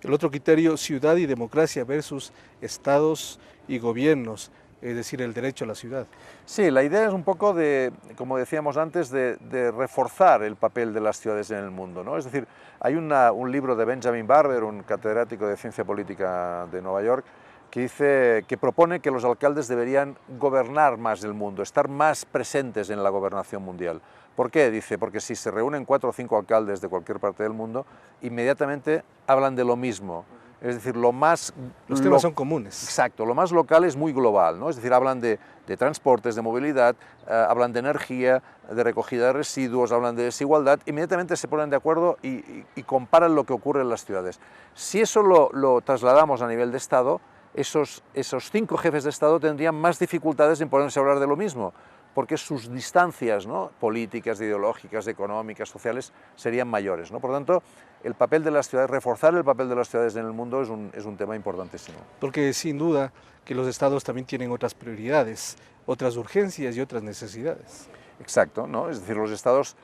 El otro criterio: ciudad y democracia versus estados y gobiernos, es decir, el derecho a la ciudad. Sí, la idea es un poco de, como decíamos antes, de reforzar el papel de las ciudades en el mundo, ¿no? Es decir, hay un libro de Benjamin Barber, un catedrático de ciencia política de Nueva York, que propone que los alcaldes deberían gobernar más el mundo, estar más presentes en la gobernación mundial. ¿Por qué? Dice, porque si se reúnen 4 o 5 alcaldes de cualquier parte del mundo, inmediatamente hablan de lo mismo. Es decir, los temas son comunes. Exacto, lo más local es muy global, ¿no? Es decir, hablan de transportes, de movilidad, hablan de energía, de recogida de residuos, hablan de desigualdad, inmediatamente se ponen de acuerdo y comparan lo que ocurre en las ciudades. Si eso lo trasladamos a nivel de Estado, esos 5 jefes de Estado tendrían más dificultades en ponerse a hablar de lo mismo, porque sus distancias, ¿no?, políticas, ideológicas, económicas, sociales, serían mayores, ¿no? Por lo tanto, el papel de las ciudades, reforzar el papel de las ciudades en el mundo es un tema importantísimo. Porque sin duda que los estados también tienen otras prioridades, otras urgencias y otras necesidades. Exacto, ¿no? Es decir, los estados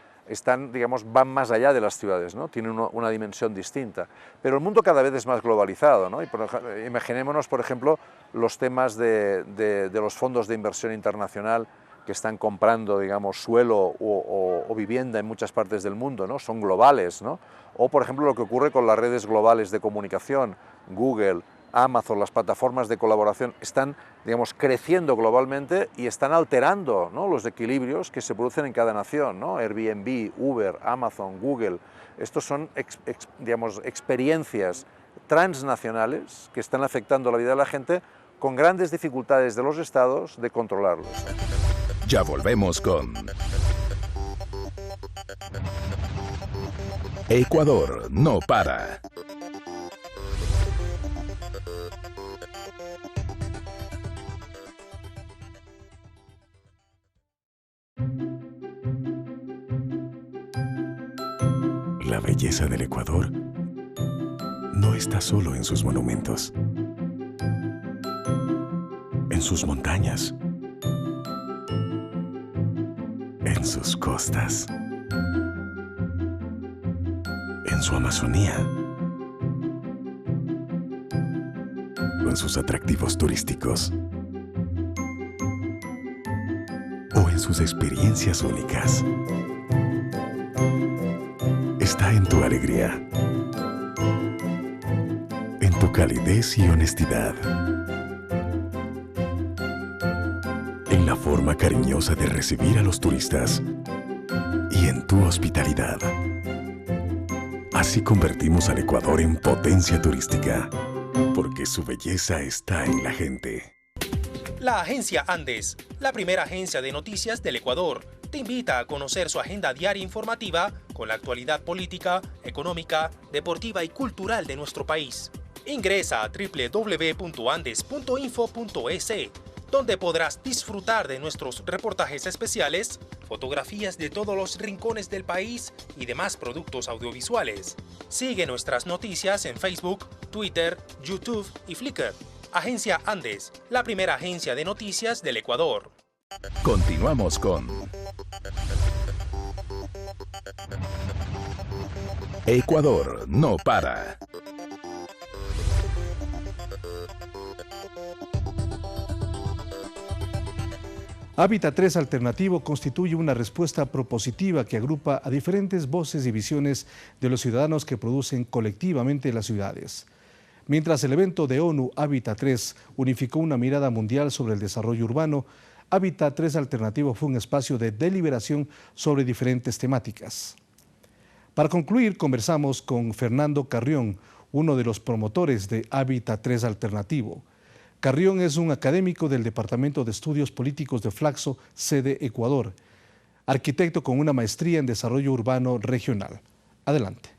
van más allá de las ciudades, ¿no? Tienen una dimensión distinta. Pero el mundo cada vez es más globalizado, ¿no? Imaginémonos, por ejemplo, los temas de los fondos de inversión internacional que están comprando, digamos, suelo o vivienda en muchas partes del mundo, ¿no? Son globales, ¿no? O, por ejemplo, lo que ocurre con las redes globales de comunicación, Google, Amazon, las plataformas de colaboración, están, digamos, creciendo globalmente y están alterando, ¿no?, los equilibrios que se producen en cada nación, ¿no? Airbnb, Uber, Amazon, Google, estos son, digamos, experiencias transnacionales que están afectando la vida de la gente con grandes dificultades de los estados de controlarlos. Ya volvemos con Ecuador no para. La belleza del Ecuador no está solo en sus monumentos, en sus montañas, en sus costas, en su Amazonía, o en sus atractivos turísticos, o en sus experiencias únicas. Está en tu alegría, en tu calidez y honestidad, en la forma cariñosa de recibir a los turistas y en tu hospitalidad. Así convertimos al Ecuador en potencia turística, porque su belleza está en la gente. La Agencia Andes, la primera agencia de noticias del Ecuador, te invita a conocer su agenda diaria informativa con la actualidad política, económica, deportiva y cultural de nuestro país. Ingresa a www.andes.info.es, donde podrás disfrutar de nuestros reportajes especiales, fotografías de todos los rincones del país y demás productos audiovisuales. Sigue nuestras noticias en Facebook, Twitter, YouTube y Flickr. Agencia Andes, la primera agencia de noticias del Ecuador. Continuamos con Ecuador no para. Hábitat 3 Alternativo constituye una respuesta propositiva que agrupa a diferentes voces y visiones de los ciudadanos que producen colectivamente las ciudades. Mientras el evento de ONU Hábitat 3 unificó una mirada mundial sobre el desarrollo urbano, Hábitat 3 Alternativo fue un espacio de deliberación sobre diferentes temáticas. Para concluir, conversamos con Fernando Carrión, uno de los promotores de Hábitat 3 Alternativo. Carrión es un académico del Departamento de Estudios Políticos de Flaxo, sede Ecuador, arquitecto con una maestría en desarrollo urbano regional. Adelante.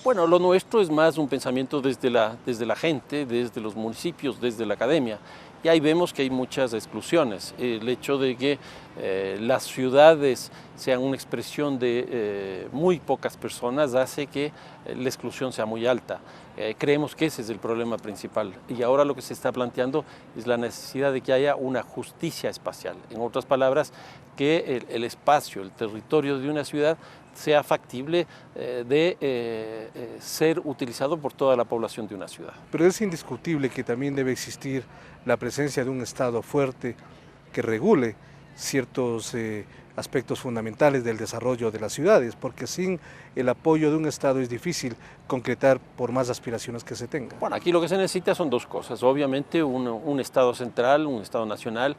Bueno, lo nuestro es más un pensamiento desde la gente, desde los municipios, desde la academia. Y ahí vemos que hay muchas exclusiones. El hecho de que las ciudades sean una expresión de muy pocas personas hace que la exclusión sea muy alta. Creemos que ese es el problema principal. Y ahora lo que se está planteando es la necesidad de que haya una justicia espacial. En otras palabras, que el espacio, el territorio de una ciudad sea factible de ser utilizado por toda la población de una ciudad. Pero es indiscutible que también debe existir la presencia de un Estado fuerte que regule ciertos aspectos fundamentales del desarrollo de las ciudades, porque sin el apoyo de un Estado es difícil concretar por más aspiraciones que se tengan. Bueno, aquí lo que se necesita son dos cosas. Obviamente un Estado central, un Estado nacional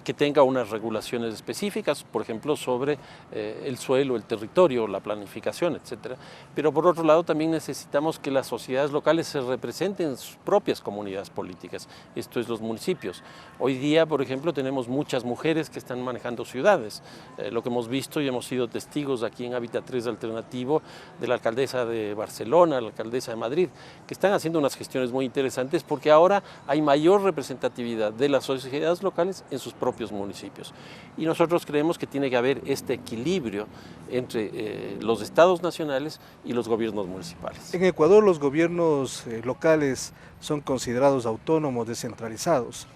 que tenga unas regulaciones específicas, por ejemplo, sobre el suelo, el territorio, la planificación, etc. Pero por otro lado también necesitamos que las sociedades locales se representen en sus propias comunidades políticas, esto es los municipios. Hoy día, por ejemplo, tenemos muchas mujeres que están manejando ciudades. Lo que hemos visto y hemos sido testigos aquí en Hábitat 3 Alternativo de la alcaldesa de Barcelona, la alcaldesa de Madrid, que están haciendo unas gestiones muy interesantes porque ahora hay mayor representatividad de las sociedades locales en sus propios municipios. Y nosotros creemos que tiene que haber este equilibrio entre los estados nacionales y los gobiernos municipales. En Ecuador los gobiernos locales son considerados autónomos, descentralizados.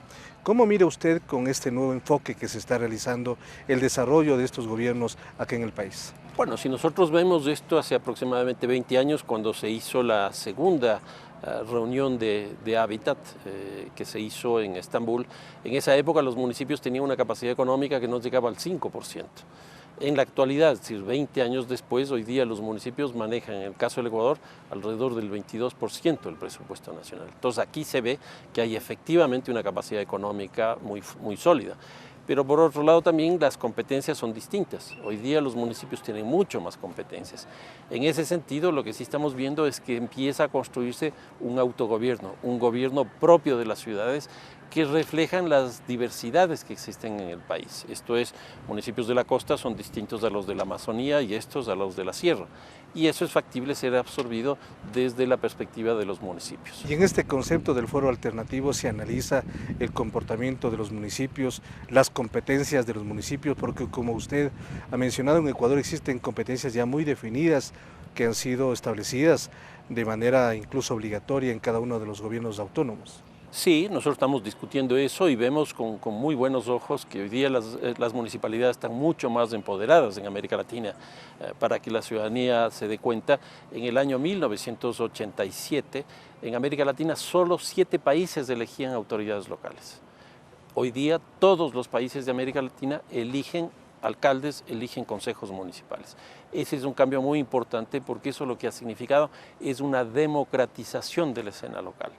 ¿Cómo mira usted con este nuevo enfoque que se está realizando el desarrollo de estos gobiernos aquí en el país? Bueno, si nosotros vemos esto hace aproximadamente 20 años, cuando se hizo la segunda reunión de Hábitat que se hizo en Estambul, en esa época los municipios tenían una capacidad económica que no llegaba al 5%. En la actualidad, es decir, 20 años después, hoy día los municipios manejan, en el caso del Ecuador, alrededor del 22% del presupuesto nacional. Entonces aquí se ve que hay efectivamente una capacidad económica muy sólida. Pero por otro lado también las competencias son distintas. Hoy día los municipios tienen mucho más competencias. En ese sentido, lo que sí estamos viendo es que empieza a construirse un autogobierno, un gobierno propio de las ciudades que reflejan las diversidades que existen en el país. Esto es, municipios de la costa son distintos a los de la Amazonía y estos a los de la sierra. Y eso es factible ser absorbido desde la perspectiva de los municipios. Y en este concepto del foro alternativo se analiza el comportamiento de los municipios, las competencias de los municipios, porque como usted ha mencionado, en Ecuador existen competencias ya muy definidas que han sido establecidas de manera incluso obligatoria en cada uno de los gobiernos autónomos. Sí, nosotros estamos discutiendo eso y vemos con muy buenos ojos que hoy día las municipalidades están mucho más empoderadas en América Latina. Para que la ciudadanía se dé cuenta, en el año 1987, en América Latina solo 7 países elegían autoridades locales. Hoy día todos los países de América Latina eligen alcaldes, eligen consejos municipales. Ese es un cambio muy importante porque eso lo que ha significado es una democratización de la escena local.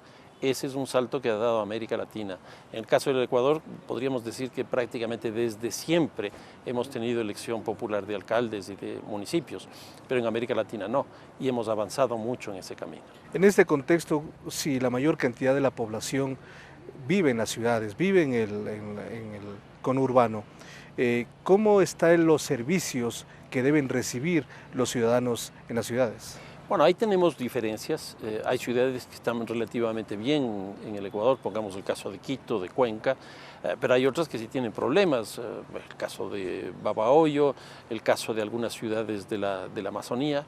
Ese es un salto que ha dado América Latina. En el caso del Ecuador, podríamos decir que prácticamente desde siempre hemos tenido elección popular de alcaldes y de municipios, pero en América Latina no, y hemos avanzado mucho en ese camino. En este contexto, si la mayor cantidad de la población vive en las ciudades, vive en el conurbano, ¿cómo están los servicios que deben recibir los ciudadanos en las ciudades? Bueno, ahí tenemos diferencias. Hay ciudades que están relativamente bien en el Ecuador, pongamos el caso de Quito, de Cuenca, pero hay otras que sí tienen problemas, el caso de Babahoyo, el caso de algunas ciudades de la Amazonía,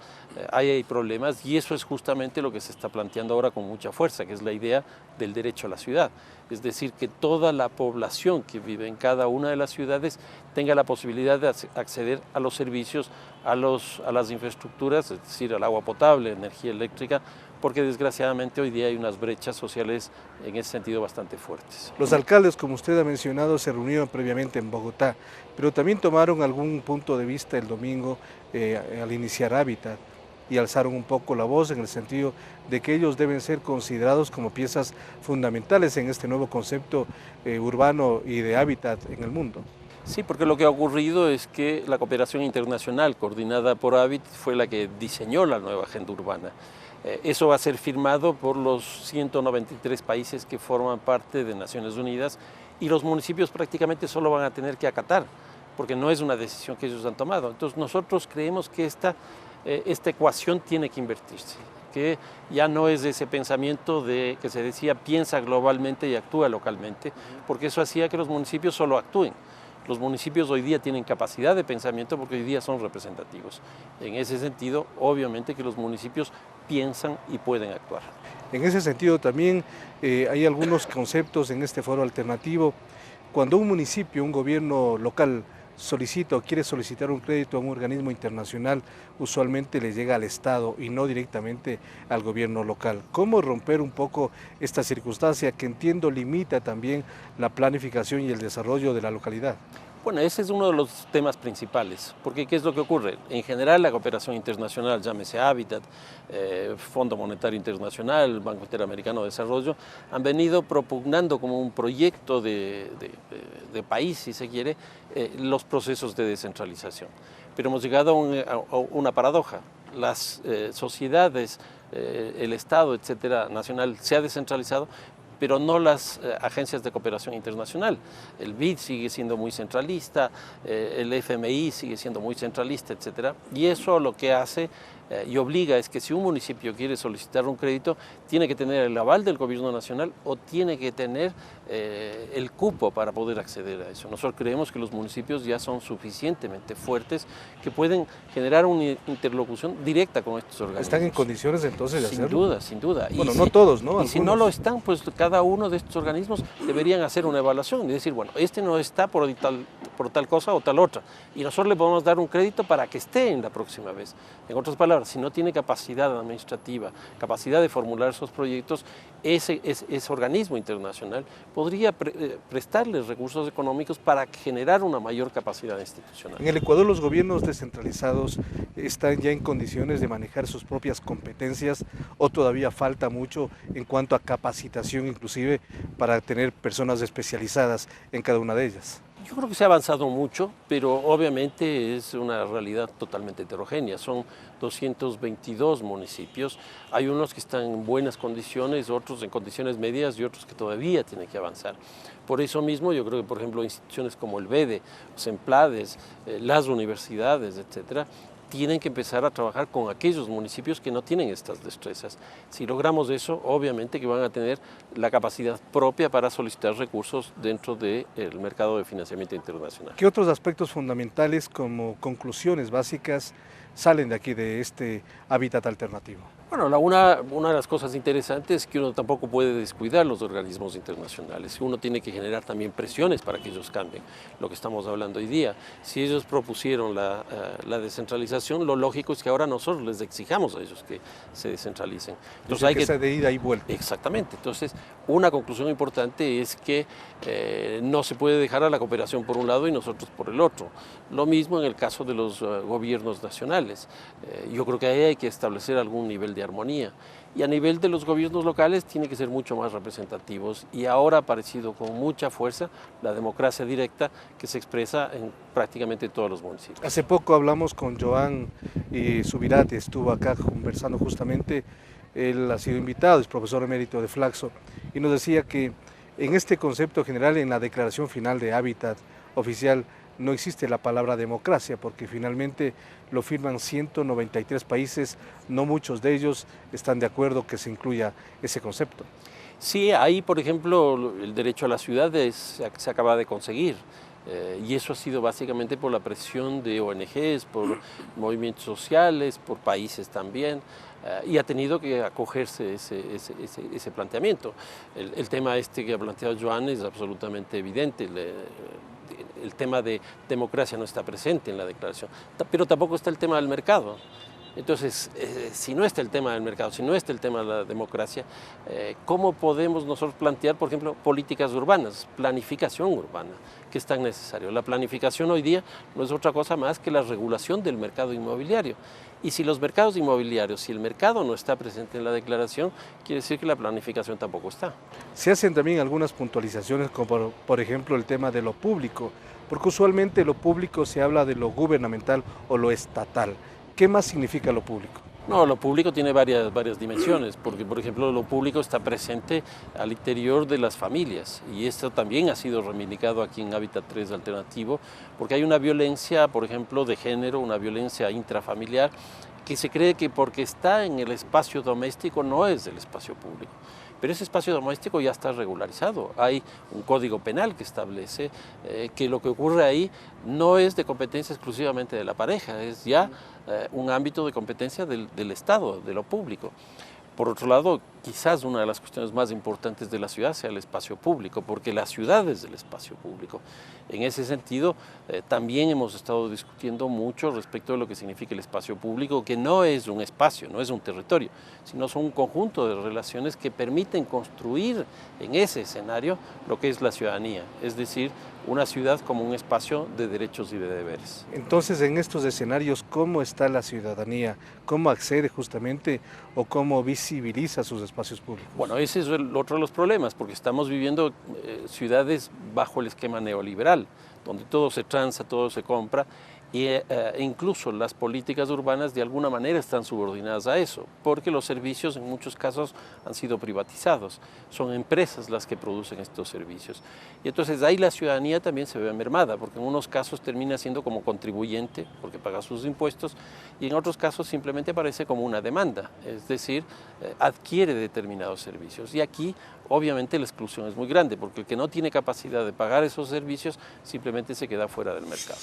ahí hay problemas y eso es justamente lo que se está planteando ahora con mucha fuerza, que es la idea del derecho a la ciudad. Es decir, que toda la población que vive en cada una de las ciudades tenga la posibilidad de acceder a los servicios, a las infraestructuras, es decir, al agua potable, energía eléctrica, porque desgraciadamente hoy día hay unas brechas sociales en ese sentido bastante fuertes. Los alcaldes, como usted ha mencionado, se reunieron previamente en Bogotá, pero también tomaron algún punto de vista el domingo al iniciar Hábitat y alzaron un poco la voz en el sentido de que ellos deben ser considerados como piezas fundamentales en este nuevo concepto urbano y de hábitat en el mundo. Sí, porque lo que ha ocurrido es que la cooperación internacional coordinada por Hábitat fue la que diseñó la nueva agenda urbana. Eso va a ser firmado por los 193 países que forman parte de Naciones Unidas y los municipios prácticamente solo van a tener que acatar, porque no es una decisión que ellos han tomado. Entonces nosotros creemos que esta ecuación tiene que invertirse, que ya no es ese pensamiento de que se decía piensa globalmente y actúa localmente, porque eso hacía que los municipios solo actúen. Los municipios hoy día tienen capacidad de pensamiento porque hoy día son representativos. En ese sentido, obviamente que los municipios piensan y pueden actuar. En ese sentido también hay algunos conceptos en este foro alternativo. Cuando un municipio, un gobierno local solicita o quiere solicitar un crédito a un organismo internacional, usualmente le llega al Estado y no directamente al gobierno local. ¿Cómo romper un poco esta circunstancia que entiendo limita también la planificación y el desarrollo de la localidad? Bueno, ese es uno de los temas principales, porque ¿qué es lo que ocurre? En general la cooperación internacional, llámese Hábitat, Fondo Monetario Internacional, Banco Interamericano de Desarrollo, han venido propugnando como un proyecto de país, si se quiere, los procesos de descentralización. Pero hemos llegado a una paradoja. Las sociedades, el Estado, etcétera, nacional, se ha descentralizado, pero no las agencias de cooperación internacional. El BID sigue siendo muy centralista, el FMI sigue siendo muy centralista, etc. Y eso lo que hace y obliga es que si un municipio quiere solicitar un crédito, tiene que tener el aval del gobierno nacional o tiene que tener el cupo para poder acceder a eso. Nosotros creemos que los municipios ya son suficientemente fuertes que pueden generar una interlocución directa con estos organismos. ¿Están en condiciones entonces de hacerlo? Sin duda, sin duda. Bueno, no todos, ¿no? Y si no lo están, pues cada uno de estos organismos deberían hacer una evaluación y decir, bueno, este no está por tal cosa o tal otra. Y nosotros le podemos dar un crédito para que esté en la próxima vez. En otras palabras, si no tiene capacidad administrativa, capacidad de formular esos proyectos, ese organismo internacional podría prestarles recursos económicos para generar una mayor capacidad institucional. En el Ecuador los gobiernos descentralizados están ya en condiciones de manejar sus propias competencias o todavía falta mucho en cuanto a capacitación inclusive para tener personas especializadas en cada una de ellas. Yo creo que se ha avanzado mucho, pero obviamente es una realidad totalmente heterogénea. Son 222 municipios, hay unos que están en buenas condiciones, otros en condiciones medias y otros que todavía tienen que avanzar. Por eso mismo yo creo que, por ejemplo, instituciones como el BEDE, los EMPLADES, las universidades, etcétera, tienen que empezar a trabajar con aquellos municipios que no tienen estas destrezas. Si logramos eso, obviamente que van a tener la capacidad propia para solicitar recursos dentro del mercado de financiamiento internacional. ¿Qué otros aspectos fundamentales como conclusiones básicas salen de aquí, de este hábitat alternativo? Bueno, una de las cosas interesantes es que uno tampoco puede descuidar los organismos internacionales. Uno tiene que generar también presiones para que ellos cambien, lo que estamos hablando hoy día. Si ellos propusieron la descentralización, lo lógico es que ahora nosotros les exijamos a ellos que se descentralicen. Entonces hay que sea de ida y vuelta. Exactamente. Entonces, una conclusión importante es que no se puede dejar a la cooperación por un lado y nosotros por el otro. Lo mismo en el caso de los gobiernos nacionales. Yo creo que ahí hay que establecer algún nivel de armonía. Y a nivel de los gobiernos locales tiene que ser mucho más representativos y ahora ha aparecido con mucha fuerza la democracia directa que se expresa en prácticamente todos los municipios. Hace poco hablamos con Joan Subirate, estuvo acá conversando justamente, él ha sido invitado, es profesor emérito de Flaxo y nos decía que en este concepto general, en la declaración final de hábitat oficial, no existe la palabra democracia porque finalmente lo firman 193 países, no muchos de ellos están de acuerdo que se incluya ese concepto. Sí, ahí por ejemplo el derecho a la ciudad se acaba de conseguir y eso ha sido básicamente por la presión de ONGs, por movimientos sociales, por países también. Y ha tenido que acogerse ese planteamiento. El tema que ha planteado Joan es absolutamente evidente. El tema de democracia no está presente en la declaración, pero tampoco está el tema del mercado. Entonces, si no está el tema del mercado, si no está el tema de la democracia, ¿cómo podemos nosotros plantear, por ejemplo, políticas urbanas, planificación urbana, que es tan necesario? La planificación hoy día no es otra cosa más que la regulación del mercado inmobiliario. Y si los mercados inmobiliarios, si el mercado no está presente en la declaración, quiere decir que la planificación tampoco está. Se hacen también algunas puntualizaciones, como por ejemplo el tema de lo público, porque usualmente lo público se habla de lo gubernamental o lo estatal. ¿Qué más significa lo público? No, lo público tiene varias dimensiones, porque por ejemplo lo público está presente al interior de las familias y esto también ha sido reivindicado aquí en Hábitat 3 Alternativo, porque hay una violencia, por ejemplo, de género, una violencia intrafamiliar, que se cree que porque está en el espacio doméstico no es del espacio público. Pero ese espacio doméstico ya está regularizado. Hay un código penal que establece que lo que ocurre ahí no es de competencia exclusivamente de la pareja, es ya un ámbito de competencia del Estado, de lo público. Por otro lado, quizás una de las cuestiones más importantes de la ciudad sea el espacio público, porque la ciudad es del espacio público. En ese sentido, también hemos estado discutiendo mucho respecto de lo que significa el espacio público, que no es un espacio, no es un territorio, sino son un conjunto de relaciones que permiten construir en ese escenario lo que es la ciudadanía, es decir, una ciudad como un espacio de derechos y de deberes. Entonces, en estos escenarios, ¿cómo está la ciudadanía? ¿Cómo accede justamente o cómo visibiliza sus espacios públicos? Bueno, ese es otro de los problemas, porque estamos viviendo ciudades bajo el esquema neoliberal, donde todo se transa, todo se compra, Y incluso las políticas urbanas de alguna manera están subordinadas a eso, porque los servicios en muchos casos han sido privatizados, son empresas las que producen estos servicios. Y entonces ahí la ciudadanía también se ve mermada, porque en unos casos termina siendo como contribuyente, porque paga sus impuestos, y en otros casos simplemente aparece como una demanda, es decir, adquiere determinados servicios. Y aquí obviamente la exclusión es muy grande, porque el que no tiene capacidad de pagar esos servicios simplemente se queda fuera del mercado.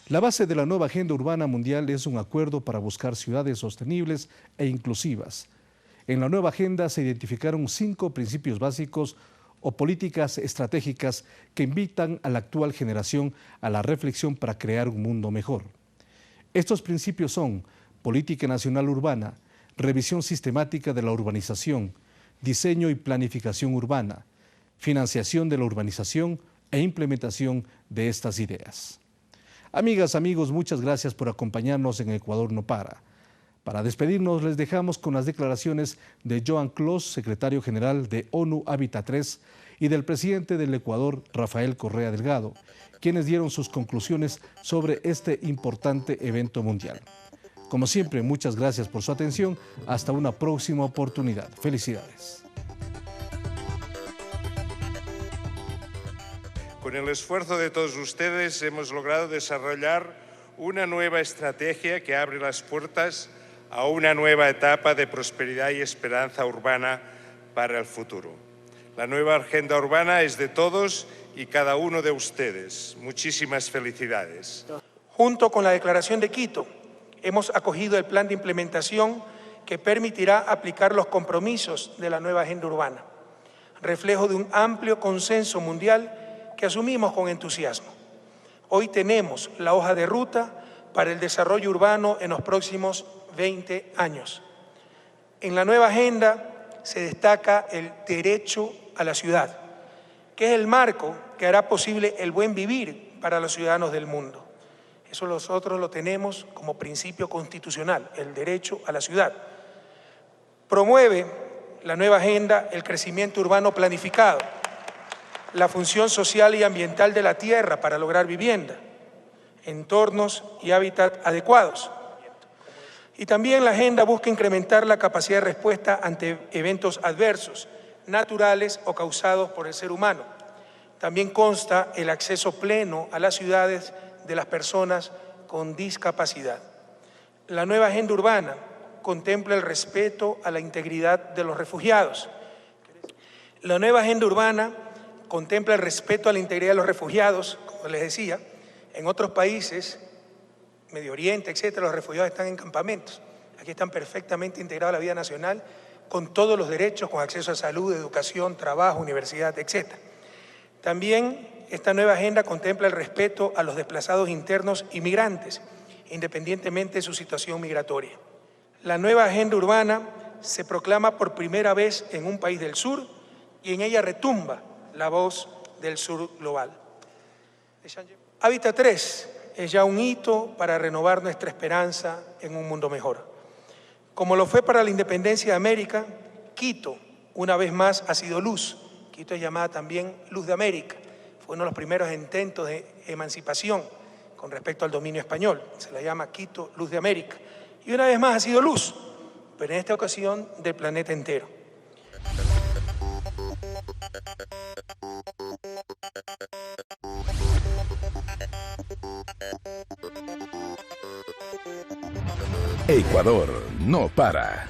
La base de la nueva Agenda Urbana Mundial es un acuerdo para buscar ciudades sostenibles e inclusivas. En la nueva agenda se identificaron 5 principios básicos o políticas estratégicas que invitan a la actual generación a la reflexión para crear un mundo mejor. Estos principios son política nacional urbana, revisión sistemática de la urbanización, diseño y planificación urbana, financiación de la urbanización e implementación de estas ideas. Amigas, amigos, muchas gracias por acompañarnos en Ecuador no para. Para despedirnos les dejamos con las declaraciones de Joan Clos, secretario general de ONU Hábitat 3, y del presidente del Ecuador, Rafael Correa Delgado, quienes dieron sus conclusiones sobre este importante evento mundial. Como siempre, muchas gracias por su atención. Hasta una próxima oportunidad. Felicidades. Con el esfuerzo de todos ustedes hemos logrado desarrollar una nueva estrategia que abre las puertas a una nueva etapa de prosperidad y esperanza urbana para el futuro. La nueva agenda urbana es de todos y cada uno de ustedes. Muchísimas felicidades. Junto con la Declaración de Quito, hemos acogido el plan de implementación que permitirá aplicar los compromisos de la nueva agenda urbana, reflejo de un amplio consenso mundial que asumimos con entusiasmo. Hoy tenemos la hoja de ruta para el desarrollo urbano en los próximos 20 años. En la nueva agenda se destaca el derecho a la ciudad, que es el marco que hará posible el buen vivir para los ciudadanos del mundo. Eso nosotros lo tenemos como principio constitucional, el derecho a la ciudad. Promueve la nueva agenda el crecimiento urbano planificado, la función social y ambiental de la tierra para lograr vivienda, entornos y hábitat adecuados. Y también la agenda busca incrementar la capacidad de respuesta ante eventos adversos, naturales o causados por el ser humano. También consta el acceso pleno a las ciudades de las personas con discapacidad. La nueva agenda urbana contempla el respeto a la integridad de los refugiados. La nueva agenda urbana contempla el respeto a la integridad de los refugiados, como les decía. En otros países, Medio Oriente, etcétera, los refugiados están en campamentos. Aquí están perfectamente integrados a la vida nacional, con todos los derechos, con acceso a salud, educación, trabajo, universidad, etcétera. También esta nueva agenda contempla el respeto a los desplazados internos y migrantes, independientemente de su situación migratoria. La nueva agenda urbana se proclama por primera vez en un país del sur y en ella retumba la voz del sur global. Hábitat 3 es ya un hito para renovar nuestra esperanza en un mundo mejor. Como lo fue para la independencia de América, Quito, una vez más, ha sido luz. Quito es llamada también Luz de América. Fue uno de los primeros intentos de emancipación con respecto al dominio español. Se la llama Quito, Luz de América. Y una vez más ha sido luz, pero en esta ocasión del planeta entero. Ecuador no para.